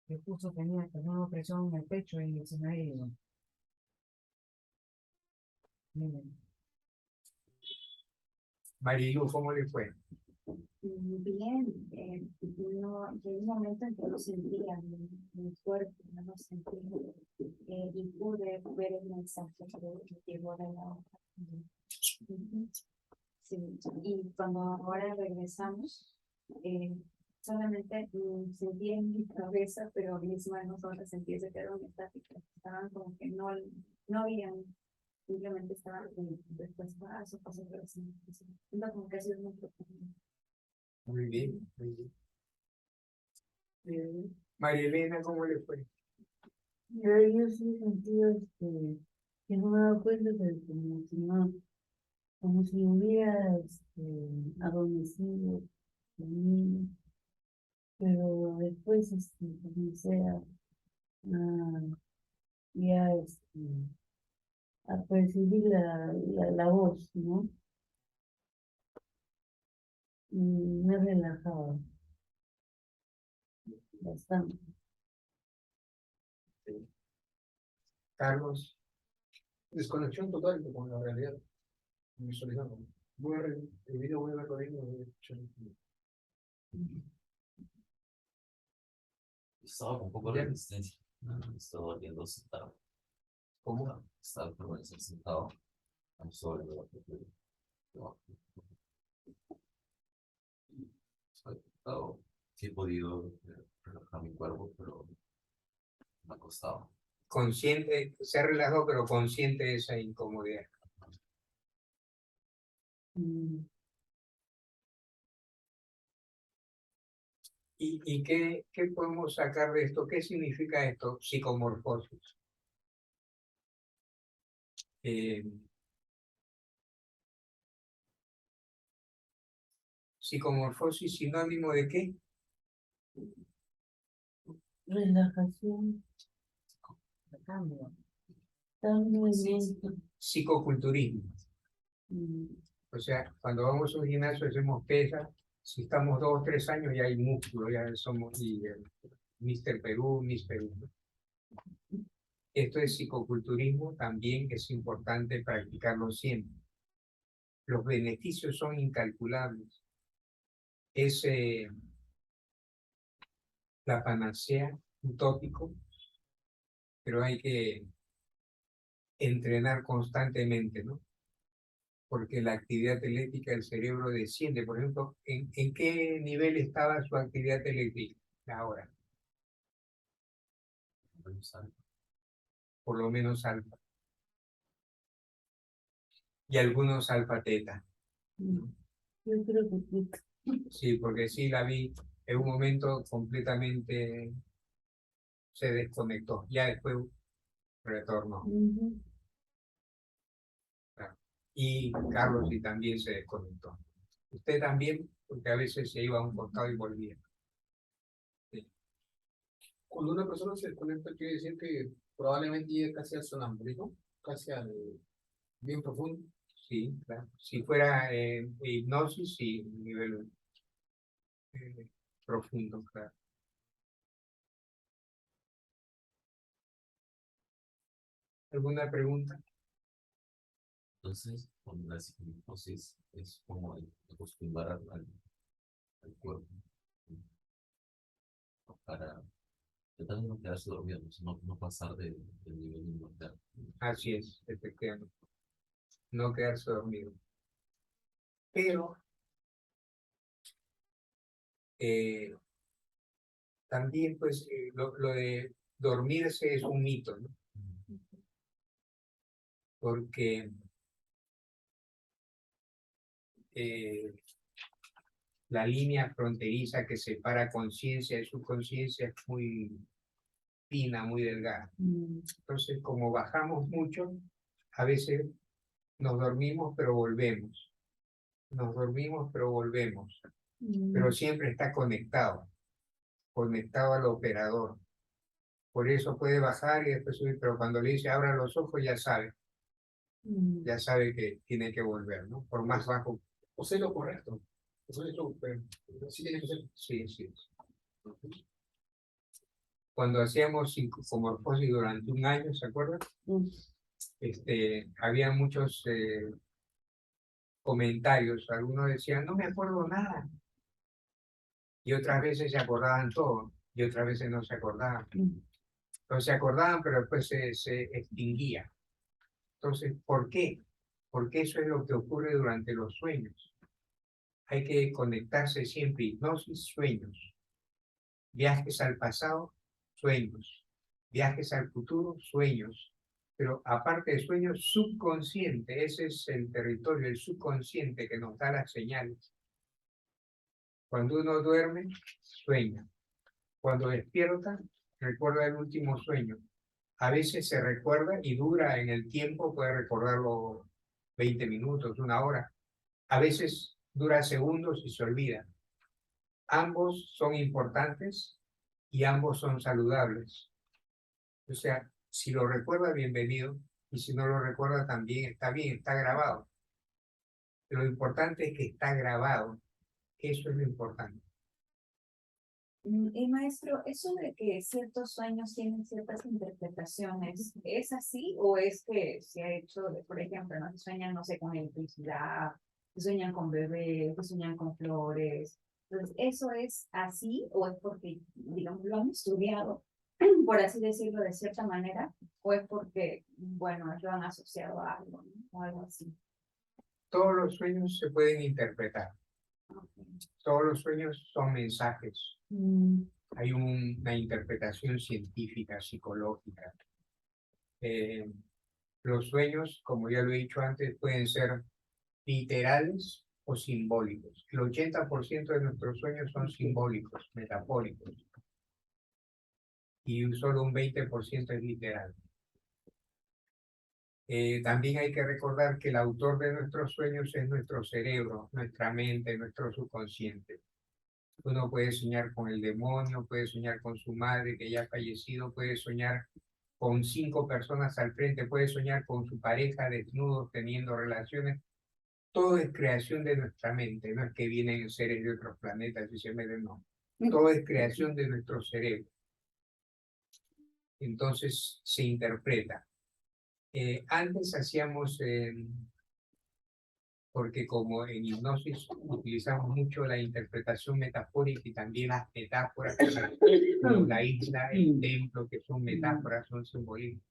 Yo justo tenía una presión en el pecho y se me ha ido. Miren, Marilu, ¿cómo le fue? Bien, no, llegó un momento en que no sentía mi cuerpo, no lo sentía, y pude ver el mensaje que llegó de la otra. Ujú. Sí, y cuando ahora regresamos, solamente sentí en mi cabeza, pero mis manos ahora sentí se quedaron estáticas, estaban como que no habían, simplemente estaban después paso, pero así, siento como que ha sido muy profundo. Muy bien, muy bien. María Elena, ¿cómo le fue? Yo sí he sentido que no me he dado cuenta, pero como si no, como si hubiera adormecido en mí, pero después comencé a ya a percibir la voz, ¿no? Y me he relajado bastante. Carlos, Desconexión total con la realidad. Visualizando. El video voy a verlo bien, lo voy a escuchar. Estaba con un poco de resistencia. Estaba volviendo sentado. ¿cómo? Estaba permaneciendo sentado. Sobre la sí he podido relajar mi cuerpo, pero me ha costado. Consciente, se relajó, pero consciente de esa incomodidad. Mm, ¿Y qué podemos sacar de esto? ¿Qué significa esto? Psicomorfosis. Eh, Psicomorfosis sinónimo de qué? Relajación, Cambio. cambio de Sí, mente. Psicoculturismo. O sea, cuando vamos a un gimnasio hacemos pesas, si estamos 2 o 3 años ya hay músculo, ya somos Mr. Perú, Miss Perú. Esto es psicoculturismo, también es importante practicarlo siempre. Los beneficios son incalculables. Es la panacea, utópico, pero hay que entrenar constantemente, ¿no? Porque la actividad eléctrica del cerebro desciende. Por ejemplo, ¿en qué nivel estaba su actividad eléctrica ahora? Por lo menos alfa. Y algunos alfa teta. Yo creo que sí. Sí, porque sí la vi en un momento completamente se desconectó. Ya después retornó. Ujú. Claro. Y Carlos sí también se desconectó. Usted también, porque a veces se iba a un costado y volvía. Cuando una persona se desconecta, quiere decir que probablemente llegue casi al sonambulismo, casi al bien profundo. Sí, claro. Si fuera hipnosis, sí, un nivel profundo, claro. ¿Alguna pregunta? Entonces, con la psicohipnosis es como acostumbrar al cuerpo, ¿no? Para tratar de no quedarse dormido, no pasar del nivel inmortal. Así es, efectivamente. No quedarse dormido. Pero eh, también, pues, lo de dormirse es un mito, ¿no? Porque la línea fronteriza que separa conciencia y subconsciencia es muy fina, muy delgada. Entonces, como bajamos mucho, a veces nos dormimos pero volvemos. Nos dormimos pero volvemos. Pero siempre está conectado, conectado al operador. Por eso puede bajar y después subir, pero cuando le dice abra los ojos ya sabe que tiene que volver, ¿no? Por más bajo. O sea, lo correcto. Eso es lo pero sí tiene que ser. Sí, sí. Cuando hacíamos psicomorfosis durante un año, ¿se acuerdan? Había muchos comentarios. Algunos decían, no me acuerdo nada. Y otras veces se acordaban todo. Y otras veces no se acordaban. Entonces se acordaban, pero después se extinguía. Entonces, ¿por qué? Porque eso es lo que ocurre durante los sueños. Hay que conectarse siempre, hipnosis, sueños. Viajes al pasado, sueños. Viajes al futuro, sueños. Pero aparte de sueños, subconsciente, ese es el territorio, el subconsciente que nos da las señales. Cuando uno duerme, sueña. Cuando despierta, recuerda el último sueño. A veces se recuerda y dura en el tiempo, puede recordarlo 20 minutos, 1 hora. A veces dura segundos y se olvida. Ambos son importantes y ambos son saludables. O sea, si lo recuerda, bienvenido, y si no lo recuerda, también está bien, está grabado. Lo importante es que está grabado. Eso es lo importante. Y maestro, eso de que ciertos sueños tienen ciertas interpretaciones, ¿es así o es que se ha hecho, por ejemplo, no se sueñan, no sé, con electricidad, se sueñan con bebés, se sueñan con flores? Entonces, ¿eso es así o es porque, digamos, lo han estudiado, por así decirlo, de cierta manera, o es porque, bueno, lo han asociado a algo, ¿no? O algo así? Todos los sueños se pueden interpretar. Todos los sueños son mensajes. Hay una interpretación científica, psicológica. Los sueños, como ya lo he dicho antes, pueden ser literales o simbólicos. El 80% de nuestros sueños son simbólicos, metafóricos, y solo un 20% es literal. También hay que recordar que el autor de nuestros sueños es nuestro cerebro, nuestra mente, nuestro subconsciente. Uno puede soñar con el demonio, puede soñar con su madre que ya ha fallecido, puede soñar con 5 personas al frente, puede soñar con su pareja desnudos teniendo relaciones. Todo es creación de nuestra mente, no es que vienen seres de otros planetas y se meten, no. Todo es creación de nuestro cerebro. Entonces se interpreta. Antes hacíamos, porque como en hipnosis utilizamos mucho la interpretación metafórica y también las metáforas, como la isla, el templo, que son metáforas, son simbolismos.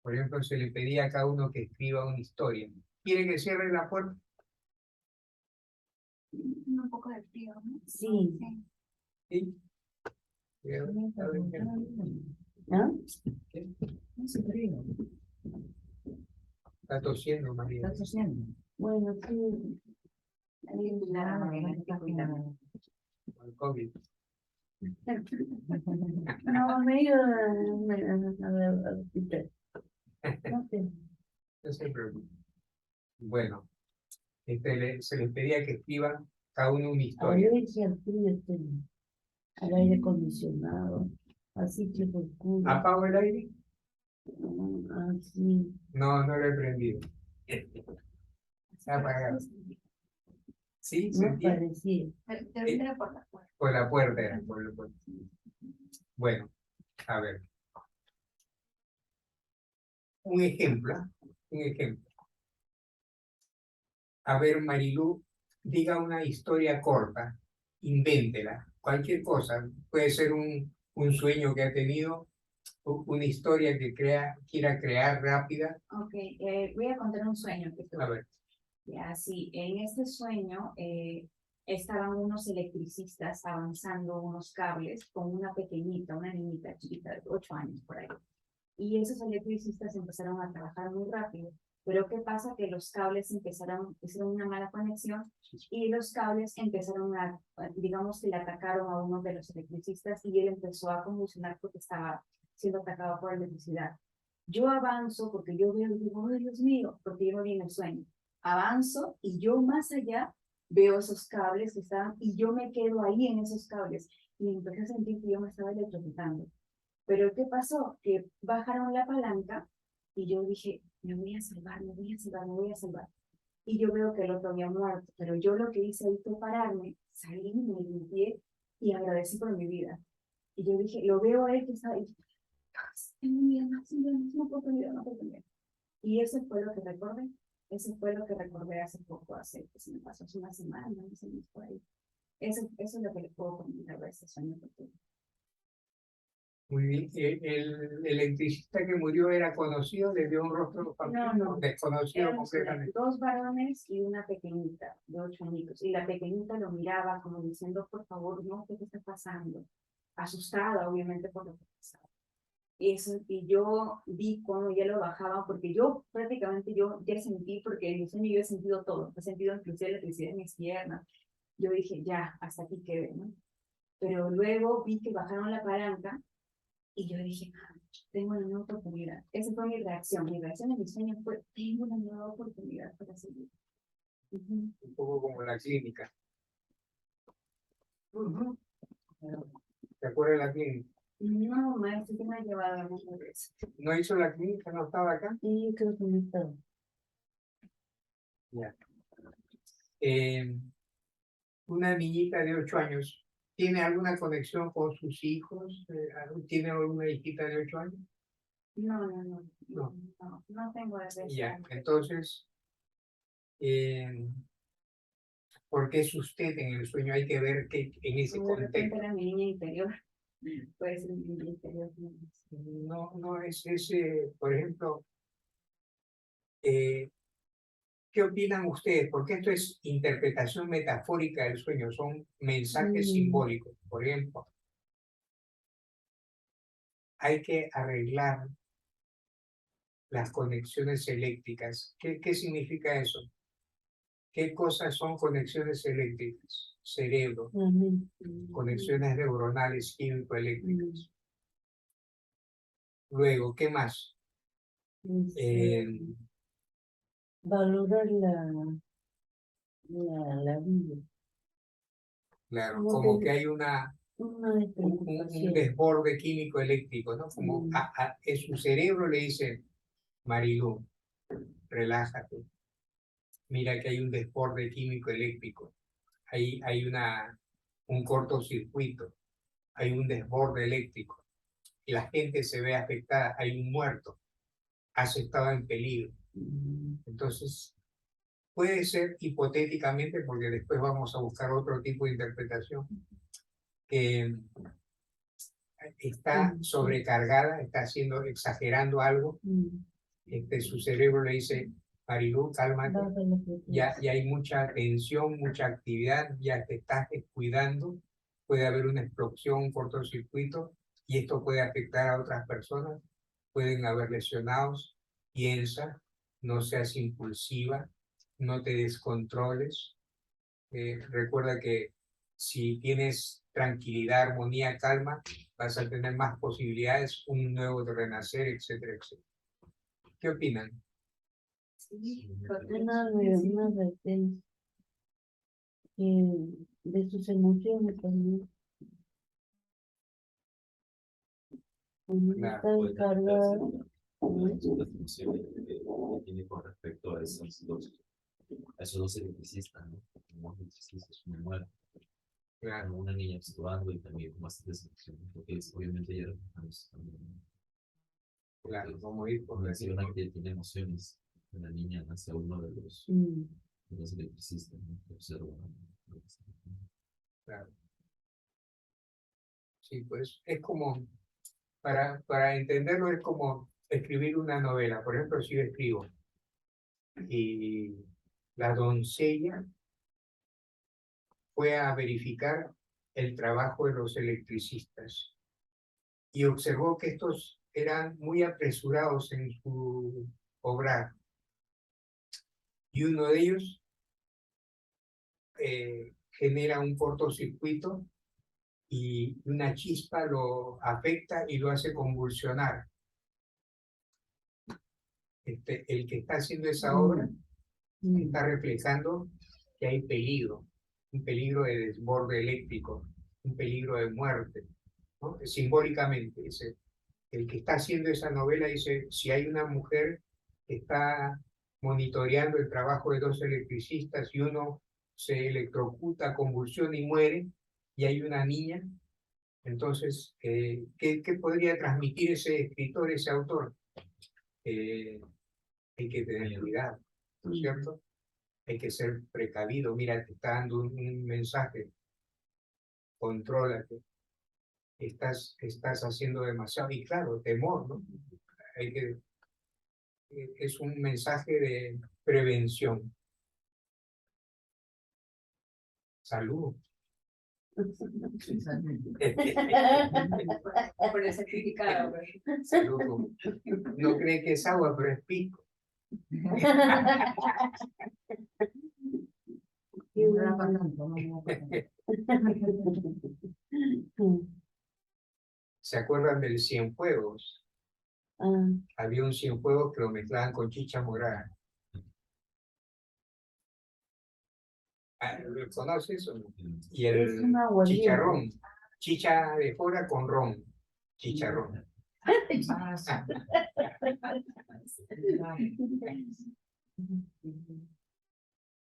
Por ejemplo, se le pedía a cada uno que escriba una historia. ¿Quiere que cierre la puerta? Un poco de frío, ¿no? Sí. Sí. ¿Ah? No se frío. Está tosiendo, María. Estás haciendo. Bueno, sí. Alguien cuidara, Mariela, hay que cuidarla. Con el COVID. No, me iba al hospital. No sé. No se preocupe. Bueno, se les pedía que escriban cada uno una historia. Alergia al frío, al aire acondicionado, así que oscuro. ¿Apago el aire? Así. No, no lo he prendido. Está apagado. Sí, se No entiende. parecía. Pero entra por la puerta. Por la puerta era, por la puerta. Bueno, a ver. Un ejemplo, un ejemplo. A ver, Marilú, diga una historia corta, invéntela, cualquier cosa. Puede ser un sueño que ha tenido, una historia que quiera crear rápida. Ok, voy a contar un sueño que tuve. A ver, Ya, sí, en este sueño estaban unos electricistas avanzando unos cables con una pequeñita, una niñita chiquita de 8 años por ahí. Y esos electricistas empezaron a trabajar muy rápido. Pero ¿qué pasa? Que los cables hicieron una mala conexión y los cables empezaron digamos que le atacaron a uno de los electricistas y él empezó a convulsionar porque estaba siendo atacado por electricidad. Yo avanzo porque yo veo y digo, ¡ay, Dios mío! Porque yo me vi en el sueño. Avanzo y yo más allá veo esos cables que estaban y yo me quedo ahí en esos cables y empecé a sentir que yo me estaba electrocutando. Pero ¿qué pasó? Que bajaron la palanca y yo dije, me voy a salvar, me voy a salvar, me voy a salvar. Y yo veo que el otro había muerto, pero yo lo que hice ahí fue pararme, salí, me limpié y agradecí por mi vida. Y yo dije, lo veo a él que está ahí, tengo miedo, una oportunidad, una oportunidad. Y eso fue lo que recordé. Eso fue lo que recordé hace poco, que se me pasó hace una semana, no sé por ahí. Eso es lo que le puedo comentar de este sueño que tuve. muy bien. ¿El electricista que murió era conocido? ¿Le dio un rostro familiar? No. Desconocido Éramos completamente. 2 varones y una pequeñita de 8 añitos. Y la pequeñita lo miraba como diciendo, por favor, no, ¿qué te está pasando? Asustada, obviamente, por lo que pasaba. Y yo vi cómo ya lo bajaban, porque yo prácticamente yo ya sentí, porque en mi sueño yo he sentido todo, he sentido inclusive electricidad en mis piernas. Yo dije, ya, hasta aquí quedé, ¿no? Pero luego vi que bajaron la palanca y yo dije, ah, tengo una nueva oportunidad. Esa fue mi reacción. Mi reacción en mi sueño fue, tengo una nueva oportunidad para seguir. Un poco como la clínica. ¿Te acuerdas de la clínica? No, maestro, que me ha llevado a muchas veces. ¿No hizo la clínica? ¿No estaba acá? Sí, yo creo que no estaba. Ya. Una niñita de 8 años, ¿tiene alguna conexión con sus hijos? ¿Tiene alguna hijita de 8 años? No tengo ese. Ya, entonces, ¿por qué es usted en el sueño? Hay que ver que en ese De repente contexto. era mi niña interior. Puede ser mi niña interior. No es ese, por ejemplo, ¿qué opinan ustedes? Porque esto es interpretación metafórica del sueño, son mensajes simbólicos. Por ejemplo, hay que arreglar las conexiones eléctricas. ¿Qué significa eso? ¿Qué cosas son conexiones eléctricas? Cerebro, conexiones neuronales químico-eléctricas. Luego, ¿qué más? Eh, Valorar la vida. claro, Como como que- que hay una, Una un despreocupación. desborde químico eléctrico, ¿no? Como Mm. en su cerebro le dice, Marilu, relájate, mira que hay un desborde químico eléctrico, hay un cortocircuito, hay un desborde eléctrico, y la gente se ve afectada, hay un muerto, has estado en peligro. Entonces, puede ser hipotéticamente, porque después vamos a buscar otro tipo de interpretación, que está sobrecargada, está exagerando algo, su cerebro le dice, Marilu, cálmate, ya hay mucha tensión, mucha actividad, ya te estás descuidando, puede haber una explosión, un cortocircuito, y esto puede afectar a otras personas, pueden haber lesionados, piensa, no seas impulsiva, no te descontroles, recuerda que si tienes tranquilidad, armonía, calma, vas a tener más posibilidades, un nuevo de renacer, etcétera, etcétera. ¿Qué opinan? Sí, Una advertencia de sus emociones también. Cuando Claro, está descargada, Las funciones que tiene con respecto a esos dos electricistas, ¿no? Como electricistas, una muerte, claro, como una niña observando y también con bastante decepción, porque obviamente ya reflejamos también. claro, como ir por Menciona que tiene emociones de la niña hacia uno de los electricistas, ¿no? Que observa, ¿no? claro. Sí, pues es como, para entenderlo es como escribir una novela. Por ejemplo, si yo escribo y la doncella fue a verificar el trabajo de los electricistas y observó que estos eran muy apresurados en su obrar. Y uno de ellos genera un cortocircuito y una chispa lo afecta y lo hace convulsionar. El que está haciendo esa obra está reflejando que hay peligro, un peligro de desborde eléctrico, un peligro de muerte, ¿no? Simbólicamente, dice, el que está haciendo esa novela dice, si hay una mujer que está monitoreando el trabajo de dos electricistas y uno se electrocuta, convulsiona y muere, y hay una niña, entonces, ¿qué podría transmitir ese escritor, ese autor? Hay que tener cuidado, ¿no es cierto? Hay que ser precavido. Mira, te está dando un mensaje, contrólate, estás haciendo demasiado. Y claro, temor, ¿no? Hay que, es un mensaje de prevención. Salud. por el certificado. Salud. No cree que es agua, pero es pico. Qué No era bueno. para tanto, no era para tanto. ¿Se acuerdan del Cienfuegos? Ah, Había un Cienfuegos que lo mezclaban con chicha morada. ¿Lo conoces o no? Y es el una aguardiente. chicharrón, chicha de fora con ron, chicharrón. Ah, sí.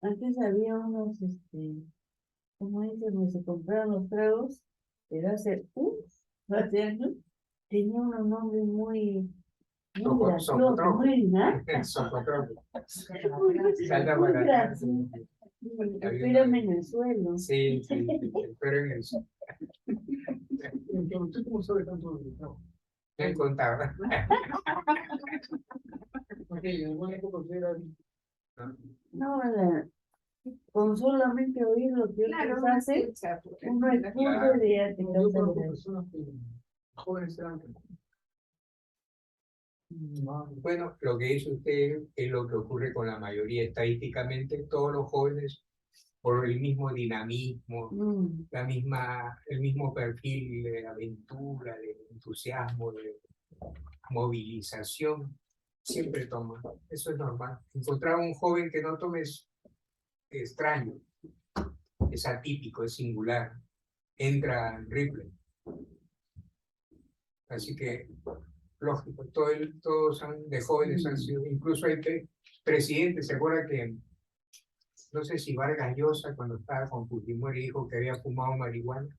Antes había unos, ¿cómo dicen? Donde se compraban los tragos, pero hace años, tenía unos nombres muy graciosos, Socotroco. muy nada. Socotroco. Muy gracioso. Espérame en el suelo. Sí, pero en eso. ¿Usted cómo sabe tanto de trabajo? Me contaba. Ok, en alguna época usted era... No, con solamente oír lo que Claro, otros uno hacen, escucha, porque- uno escucha Claro. de ya te Yo causa conozco gracia. personas que jóvenes eran... Bueno, lo que dice usted es lo que ocurre con la mayoría. Estadísticamente, todos los jóvenes, por el mismo dinamismo, el mismo perfil de aventura, de entusiasmo, de movilización, siempre toma, eso es normal. Encontrar a un joven que no tome es extraño, es atípico, es singular, entra en Ripley. Así que, lógico, todos de jóvenes han sido, incluso hay presidentes, ¿se acuerda que, no sé si Vargas Llosa cuando estaba con Fujimori dijo que había fumado marihuana?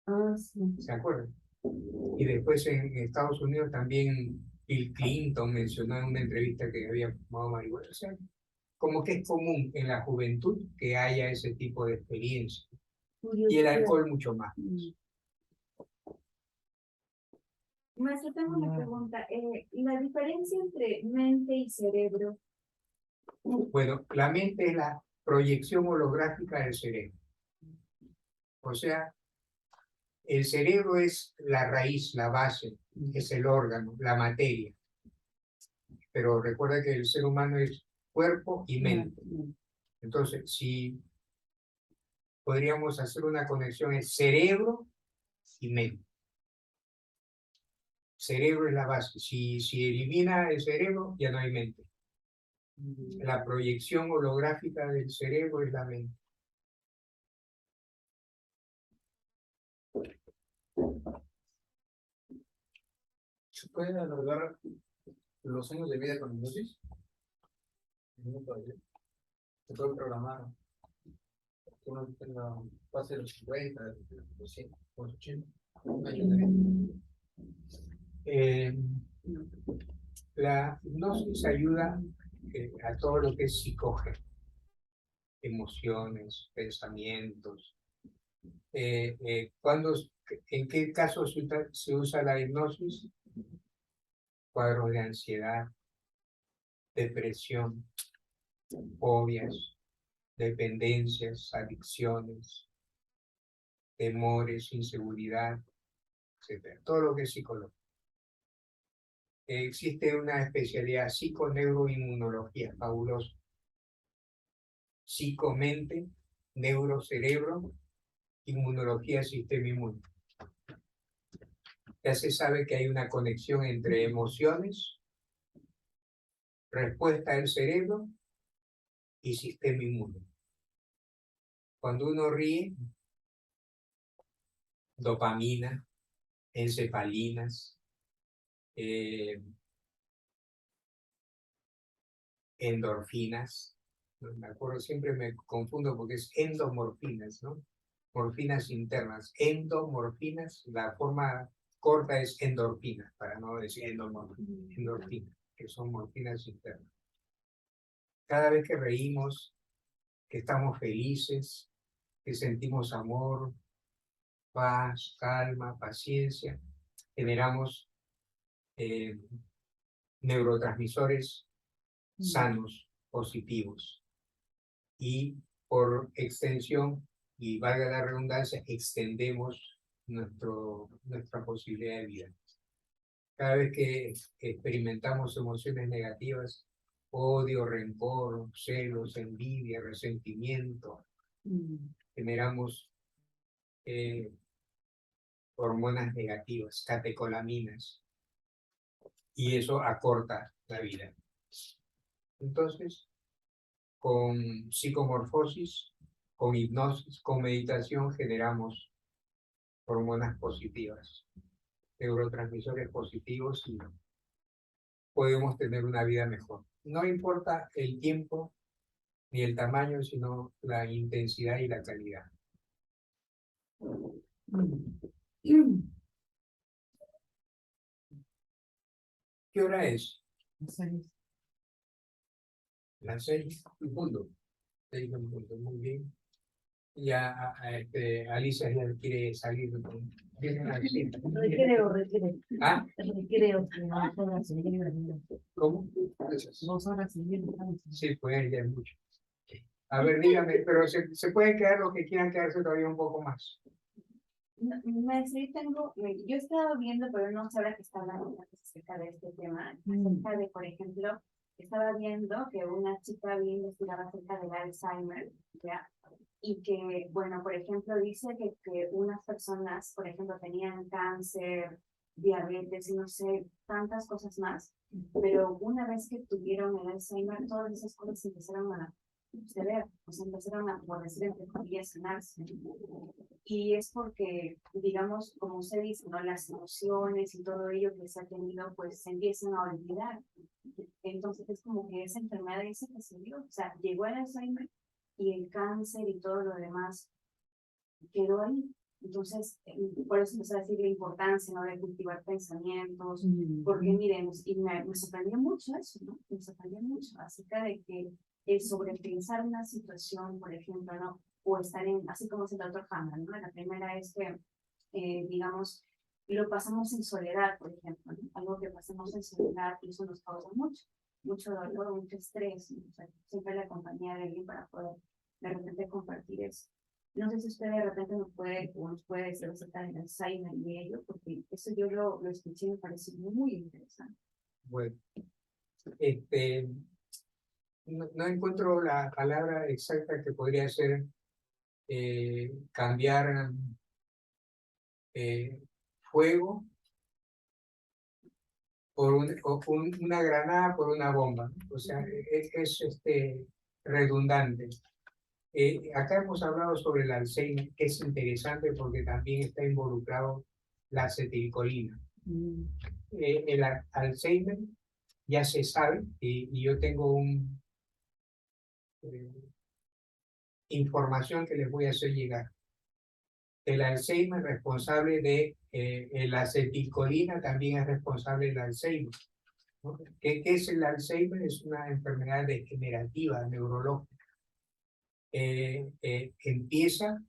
Ah, sí. ¿Se acuerdan? Y después en Estados Unidos también Bill Clinton mencionó en una entrevista que había fumado marihuana. O sea, como que es común en la juventud que haya ese tipo de experiencia. Y el alcohol mucho más. Maestro, tengo una pregunta. La diferencia entre mente y cerebro. Bueno, la mente es la proyección holográfica del cerebro. O sea, el cerebro es la raíz, la base, es el órgano, la materia. Pero recuerda que el ser humano es cuerpo y mente. Entonces, si podríamos hacer una conexión es cerebro y mente. Cerebro es la base. Si elimina el cerebro, ya no hay mente. La proyección holográfica del cerebro es la mente. ¿Se pueden alargar los años de vida con hipnosis? Se puede programar que uno tenga, pase de los 50, de los 100, los 80, un año de vida. La hipnosis ayuda a todo lo que es psicógeno, emociones, pensamientos. ¿En qué caso se usa la hipnosis? Cuadros de ansiedad, depresión, fobias, dependencias, adicciones, temores, inseguridad, etc. Todo lo que es psicológico. Existe una especialidad psiconeuroinmunología fabulosa. Psicomente, neurocerebro, inmunología, sistema inmune. Ya se sabe que hay una conexión entre emociones, respuesta del cerebro y sistema inmune. Cuando uno ríe, dopamina, encefalinas, endorfinas, no me acuerdo, siempre me confundo porque es endomorfinas, ¿no? Morfinas internas, endomorfinas, la forma corta es endorfinas, para no decir endorfinas, que son morfinas internas. Cada vez que reímos, que estamos felices, que sentimos amor, paz, calma, paciencia, generamos neurotransmisores sanos, positivos, y por extensión, y valga la redundancia, extendemos nuestra posibilidad de vida. Cada vez que experimentamos emociones negativas, odio, rencor, celos, envidia, resentimiento, generamos hormonas negativas, catecolaminas, y eso acorta la vida. Entonces, con psicomorfosis, con hipnosis, con meditación, generamos hormonas positivas, neurotransmisores positivos, y podemos tener una vida mejor. No importa el tiempo ni el tamaño, sino la intensidad y la calidad. ¿Qué hora es? Las 6:00. 6:00, muy bien. Ya Alicia ya quiere salir. Tiene una visita. Recreo. ¿Ah? Recreo, que 2 horas seguidas. ¿Cómo? 2 horas seguidas. Sí, pues ya es mucho. A ver, dígame, pero se pueden quedar los que quieran quedarse todavía un poco más. Yo he estado viendo, pero no sé ahora que está hablando acerca de este tema, acerca de, por ejemplo, estaba viendo que una chica había investigado acerca del Alzheimer, ¿ya? Y que, bueno, por ejemplo, dice que unas personas, por ejemplo, tenían cáncer diabetes, no sé, tantas cosas más. Pero una vez que tuvieron el Alzheimer, todas esas cosas empezaron a suceder, o sea, empezaron a, por decir entre comillas, sanarse. Y es porque, digamos, como usted dice, ¿no? Las emociones y todo ello que se ha tenido, pues se empiezan a olvidar. Entonces es como que esa enfermedad esa que se dio, o sea, llegó el Alzheimer y el cáncer y todo lo demás quedó ahí. Entonces, por eso empezó a decir la importancia, ¿no? De cultivar pensamientos, porque miren, y me sorprendió mucho eso, ¿no? Me sorprendió mucho acerca de que el sobrepensar una situación, por ejemplo, ¿no? O estar en, así como es el doctor Hammer, ¿no? La primera es que, digamos, lo pasamos en soledad, por ejemplo, ¿no? Algo que pasamos en soledad y eso nos causa mucho dolor, mucho estrés, ¿no? O sea, siempre la compañía de alguien para poder de repente compartir eso. No sé si usted de repente nos puede decir acerca del Alzheimer y ello, porque eso yo lo escuché y me pareció muy interesante. Bueno, no encuentro la palabra exacta que podría ser cambiar fuego por una granada por una bomba, ¿no? O sea, es redundante. Acá hemos hablado sobre el Alzheimer, que es interesante porque también está involucrado la acetilcolina. El Alzheimer ya se sabe, y yo tengo información que les voy a hacer llegar. El Alzheimer responsable de la acetilcolina también es responsable del Alzheimer, ¿no? ¿Qué es el Alzheimer? Es una enfermedad degenerativa, neurológica. Empieza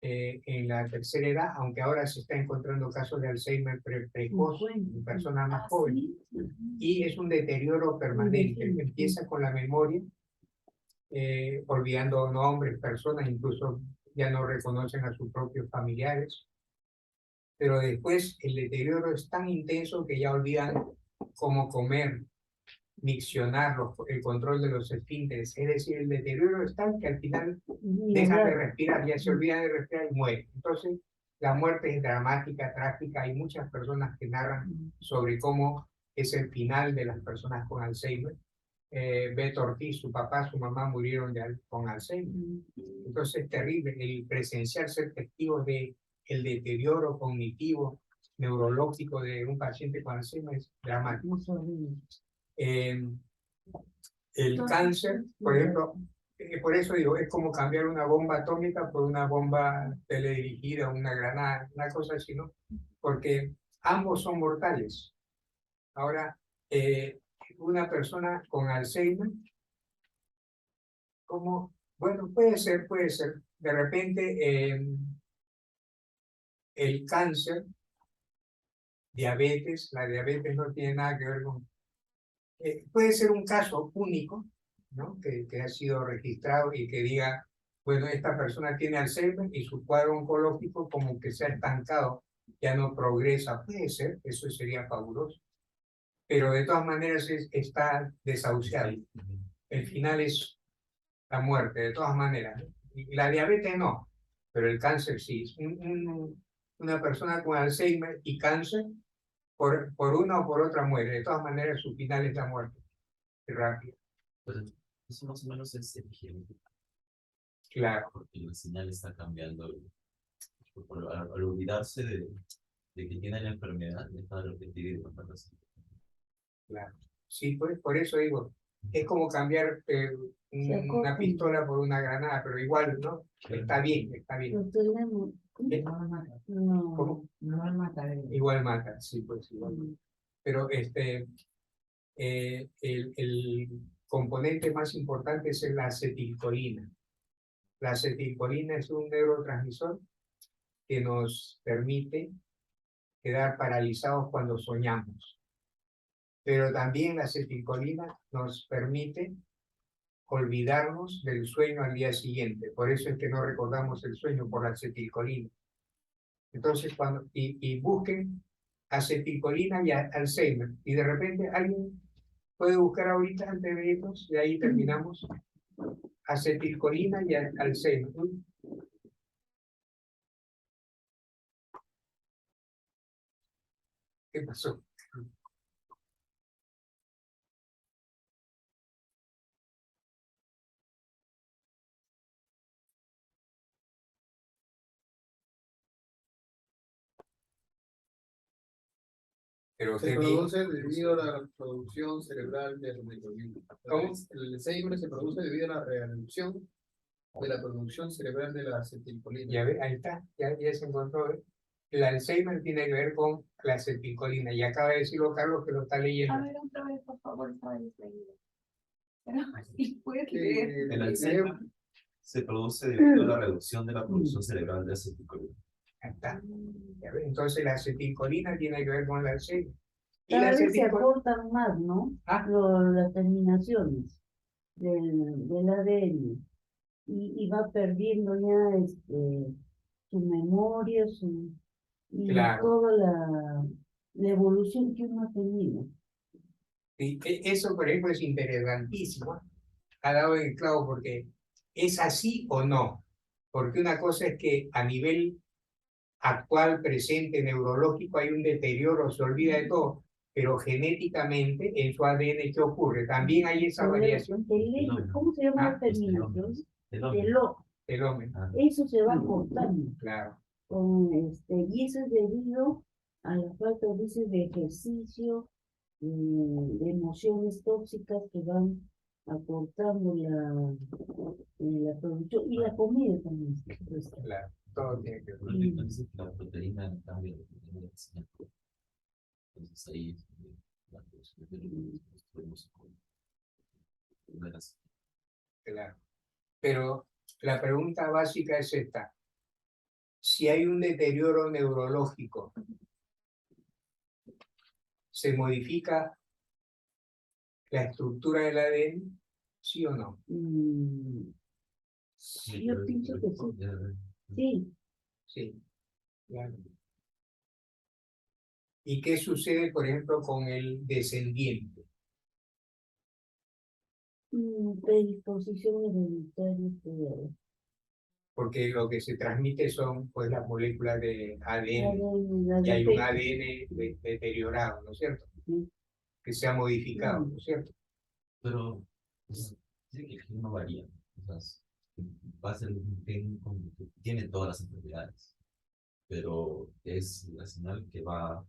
en la tercera edad, aunque ahora se está encontrando casos de Alzheimer precoz en personas más jóvenes, y es un deterioro permanente. Empieza con la memoria, olvidando nombres, personas, incluso ya no reconocen a sus propios familiares, pero después el deterioro es tan intenso que ya olvidan cómo comer, miccionar, el control de los esfínteres. Es decir, el deterioro es tal que al final dejan de respirar, ya se olvidan de respirar y mueren. Entonces, la muerte es dramática, trágica. Hay muchas personas que narran sobre cómo es el final de las personas con Alzheimer. Beto Ortiz, su papá, su mamá murieron con Alzheimer. Entonces es terrible el presenciar, ser testigos de el deterioro cognitivo, neurológico de un paciente con Alzheimer es dramático. El cáncer, por ejemplo, por eso digo, es como cambiar una bomba atómica por una bomba teledirigida, una granada, una cosa así, ¿no? Porque ambos son mortales. Ahora, una persona con Alzheimer, como, bueno, puede ser, de repente el cáncer, diabetes, la diabetes no tiene nada que ver con puede ser un caso único, ¿no? Que ha sido registrado y que diga, bueno, esta persona tiene Alzheimer y su cuadro oncológico como que se ha estancado, ya no progresa. Puede ser, eso sería fabuloso. Pero de todas maneras está desahuciado. El final es la muerte, de todas maneras. Y la diabetes no, pero el cáncer sí. Una persona con Alzheimer y cáncer por una o por otra muere. De todas maneras, su final es la muerte. Rápido. Pues eso más o menos es evidente, Claro. porque la señal está cambiando. Al olvidarse de que tiene la enfermedad, deja de repetir y pasar así. Claro. Sí, por eso digo, es como cambiar una pistola por una granada, pero igual, ¿no? Está bien, está bien. ¿Cómo? No lo mata. Igual mata, sí, pues igual. Pero el componente más importante es la acetilcolina. La acetilcolina es un neurotransmisor que nos permite quedar paralizados cuando soñamos. Pero también la acetilcolina nos permite olvidarnos del sueño al día siguiente. Por eso es que no recordamos el sueño por la acetilcolina. Entonces, y busquen acetilcolina y Alzheimer. Y de repente alguien puede buscar ahorita antes de irnos, y ahí terminamos, acetilcolina y Alzheimer. ¿Qué pasó? Pero Se qué bien. produce debido a la producción cerebral de la microglia. ¿Cómo? El Alzheimer se produce debido a la reducción de la producción cerebral de la acetilcolina. Ya ve, ahí está, ya se encontró. El Alzheimer tiene que ver con la acetilcolina. Y acaba de decirlo Carlos que lo está leyendo. A ver, otra vez, por favor, estaba distraída. Pero sí puedes Que leer. El el cerebro- Alzheimer se produce debido a la reducción de la producción cerebral de acetilcolina. Ahí está. Ya ve, entonces la acetilcolina tiene que ver con el Alzheimer. Y la Cada vez se acetilcolina. acortan más, ¿no? Ah. Las terminaciones del ADN. Y va perdiendo ya su memoria, y Claro. toda la evolución que uno ha tenido. Y eso, por ejemplo, es interesantísimo. Ha dado en el clavo porque es así o no. Porque una cosa es que a nivel actual, presente, neurológico, hay un deterioro, se olvida de todo. Pero genéticamente, en su ADN, ¿qué ocurre? También hay esa variación ¿Cómo se llama la Ah, terminación? Telómero. del hombre. Ah, Eso se va cortando. Claro. Y eso es debido a la falta a veces de ejercicio, de emociones tóxicas que van acortando la producción y la comida también. Pues, Claro. Todo tiene que ver. por ejemplo, dice que la proteína cambia de proteína de señal. Entonces ahí la producción de los podemos primeras. Claro. Pero la pregunta básica es esta. Si hay un deterioro neurológico, ¿se modifica la estructura del ADN? ¿Sí o no? yo pienso que sí. Sí, Sí. Claro. ¿Y qué sucede, por ejemplo, con el descendiente? predisposiciones hereditarias. Porque lo que se transmite son pues las moléculas de ADN La y hay un defecto. ADN deteriorado, ¿no es cierto? Sí. Que se ha modificado, ¿no es cierto? Pero pues, dice que el gen no varía. O sea, va a ser un gen que tiene todas las enfermedades, pero es la señal que va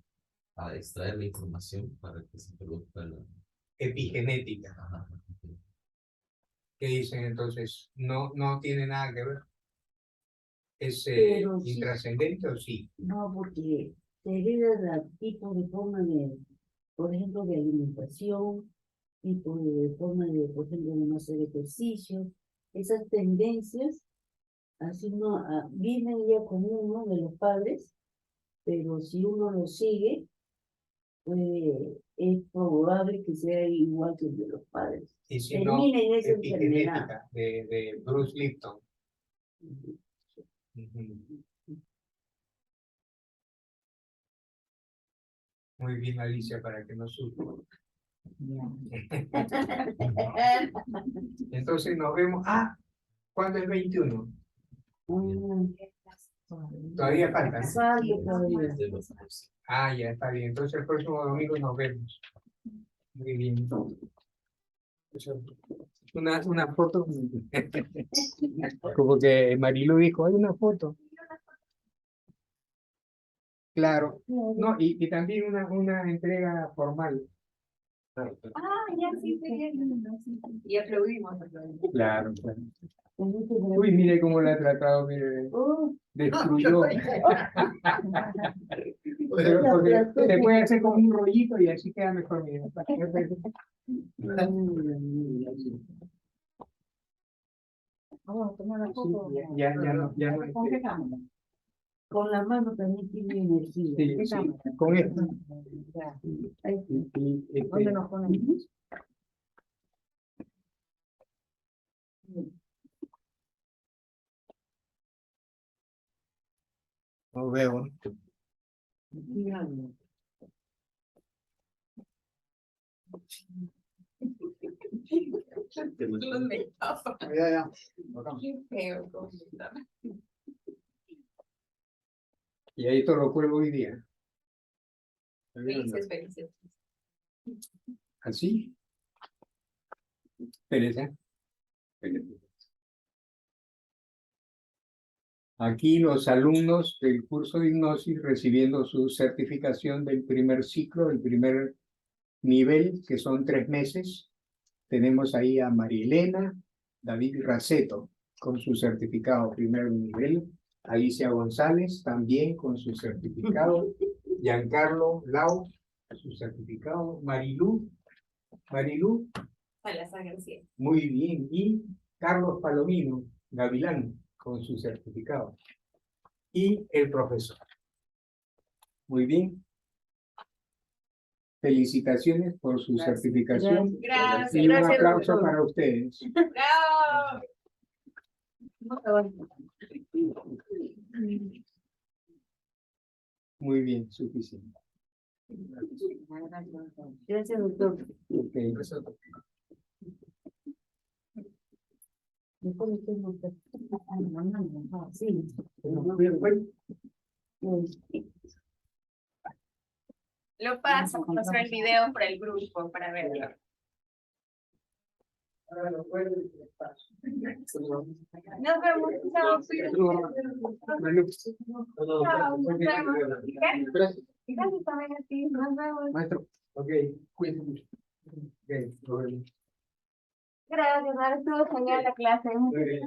a extraer la información para que se produzca la... Epigenética. Ajá. ¿Qué dicen entonces? No tiene nada que ver. ¿Es Pero sí, intrascendente o sí? no, porque se hereda el tipo de forma por ejemplo, de alimentación, tipo de forma por ejemplo, de no hacer ejercicio. Esas tendencias, así no, vienen ya con uno de los padres, pero si uno lo sigue, es probable que sea igual que el de los padres. Y si no, Termina en esa enfermedad. epigenética de Bruce Lipton. Ujú. Muy bien, Alicia, para que no sufra. Entonces nos vemos. ¿Cuándo es 21? Todavía falta, ¿no? Todavía. Ya está bien. Entonces el próximo domingo nos vemos. Muy bien. Una foto. Como que Marilu dijo, hay una foto. Claro. No, y también una entrega formal. Ya sí, sí, bien. Y aplaudimos. Claro, claro. Uy, mire cómo la ha tratado, mire. Destruyó. Pero porque se puede hacer como un rollito y así queda mejor, mire. Vamos a tomar la foto. Ya no, ¿Con qué cámara? Con la mano también tiene energía. sí, ¿Qué sí, cámara? con esto. Ya. Y, ¿Dónde nos ponemos? nos vemos. Ya. Qué feo. Y ahí todo lo cuelgo hoy día. Felices, felices. ¿Así? Espérese. Espérese. Aquí los alumnos del curso de hipnosis recibiendo su certificación del primer ciclo, el primer nivel, que son 3 meses. Tenemos ahí a María Elena, David Raceto, con su certificado primer nivel. Alicia González, también con su certificado. Giancarlo Lau, su certificado. Marilú, Salazar García. muy bien. Y Carlos Palomino, Gavilán, con su certificado. Y el profesor. Muy bien. Felicitaciones por su Gracias. certificación. Gracias, Y un gracias, aplauso doctor. para ustedes. ¡Bravo! Muy bien, suficiente. Gracias, doctor. Ok. Después tengo que- Sí. Lo paso, pasar el video para el grupo para verlo. Nos vemos. Chao. Chao, nos vemos. Gracias también a ti. Nos vemos. Maestro, ok, cuídense mucho. Ok, nos vemos. Gracias, ahora estuvo genial la clase. Muy bien.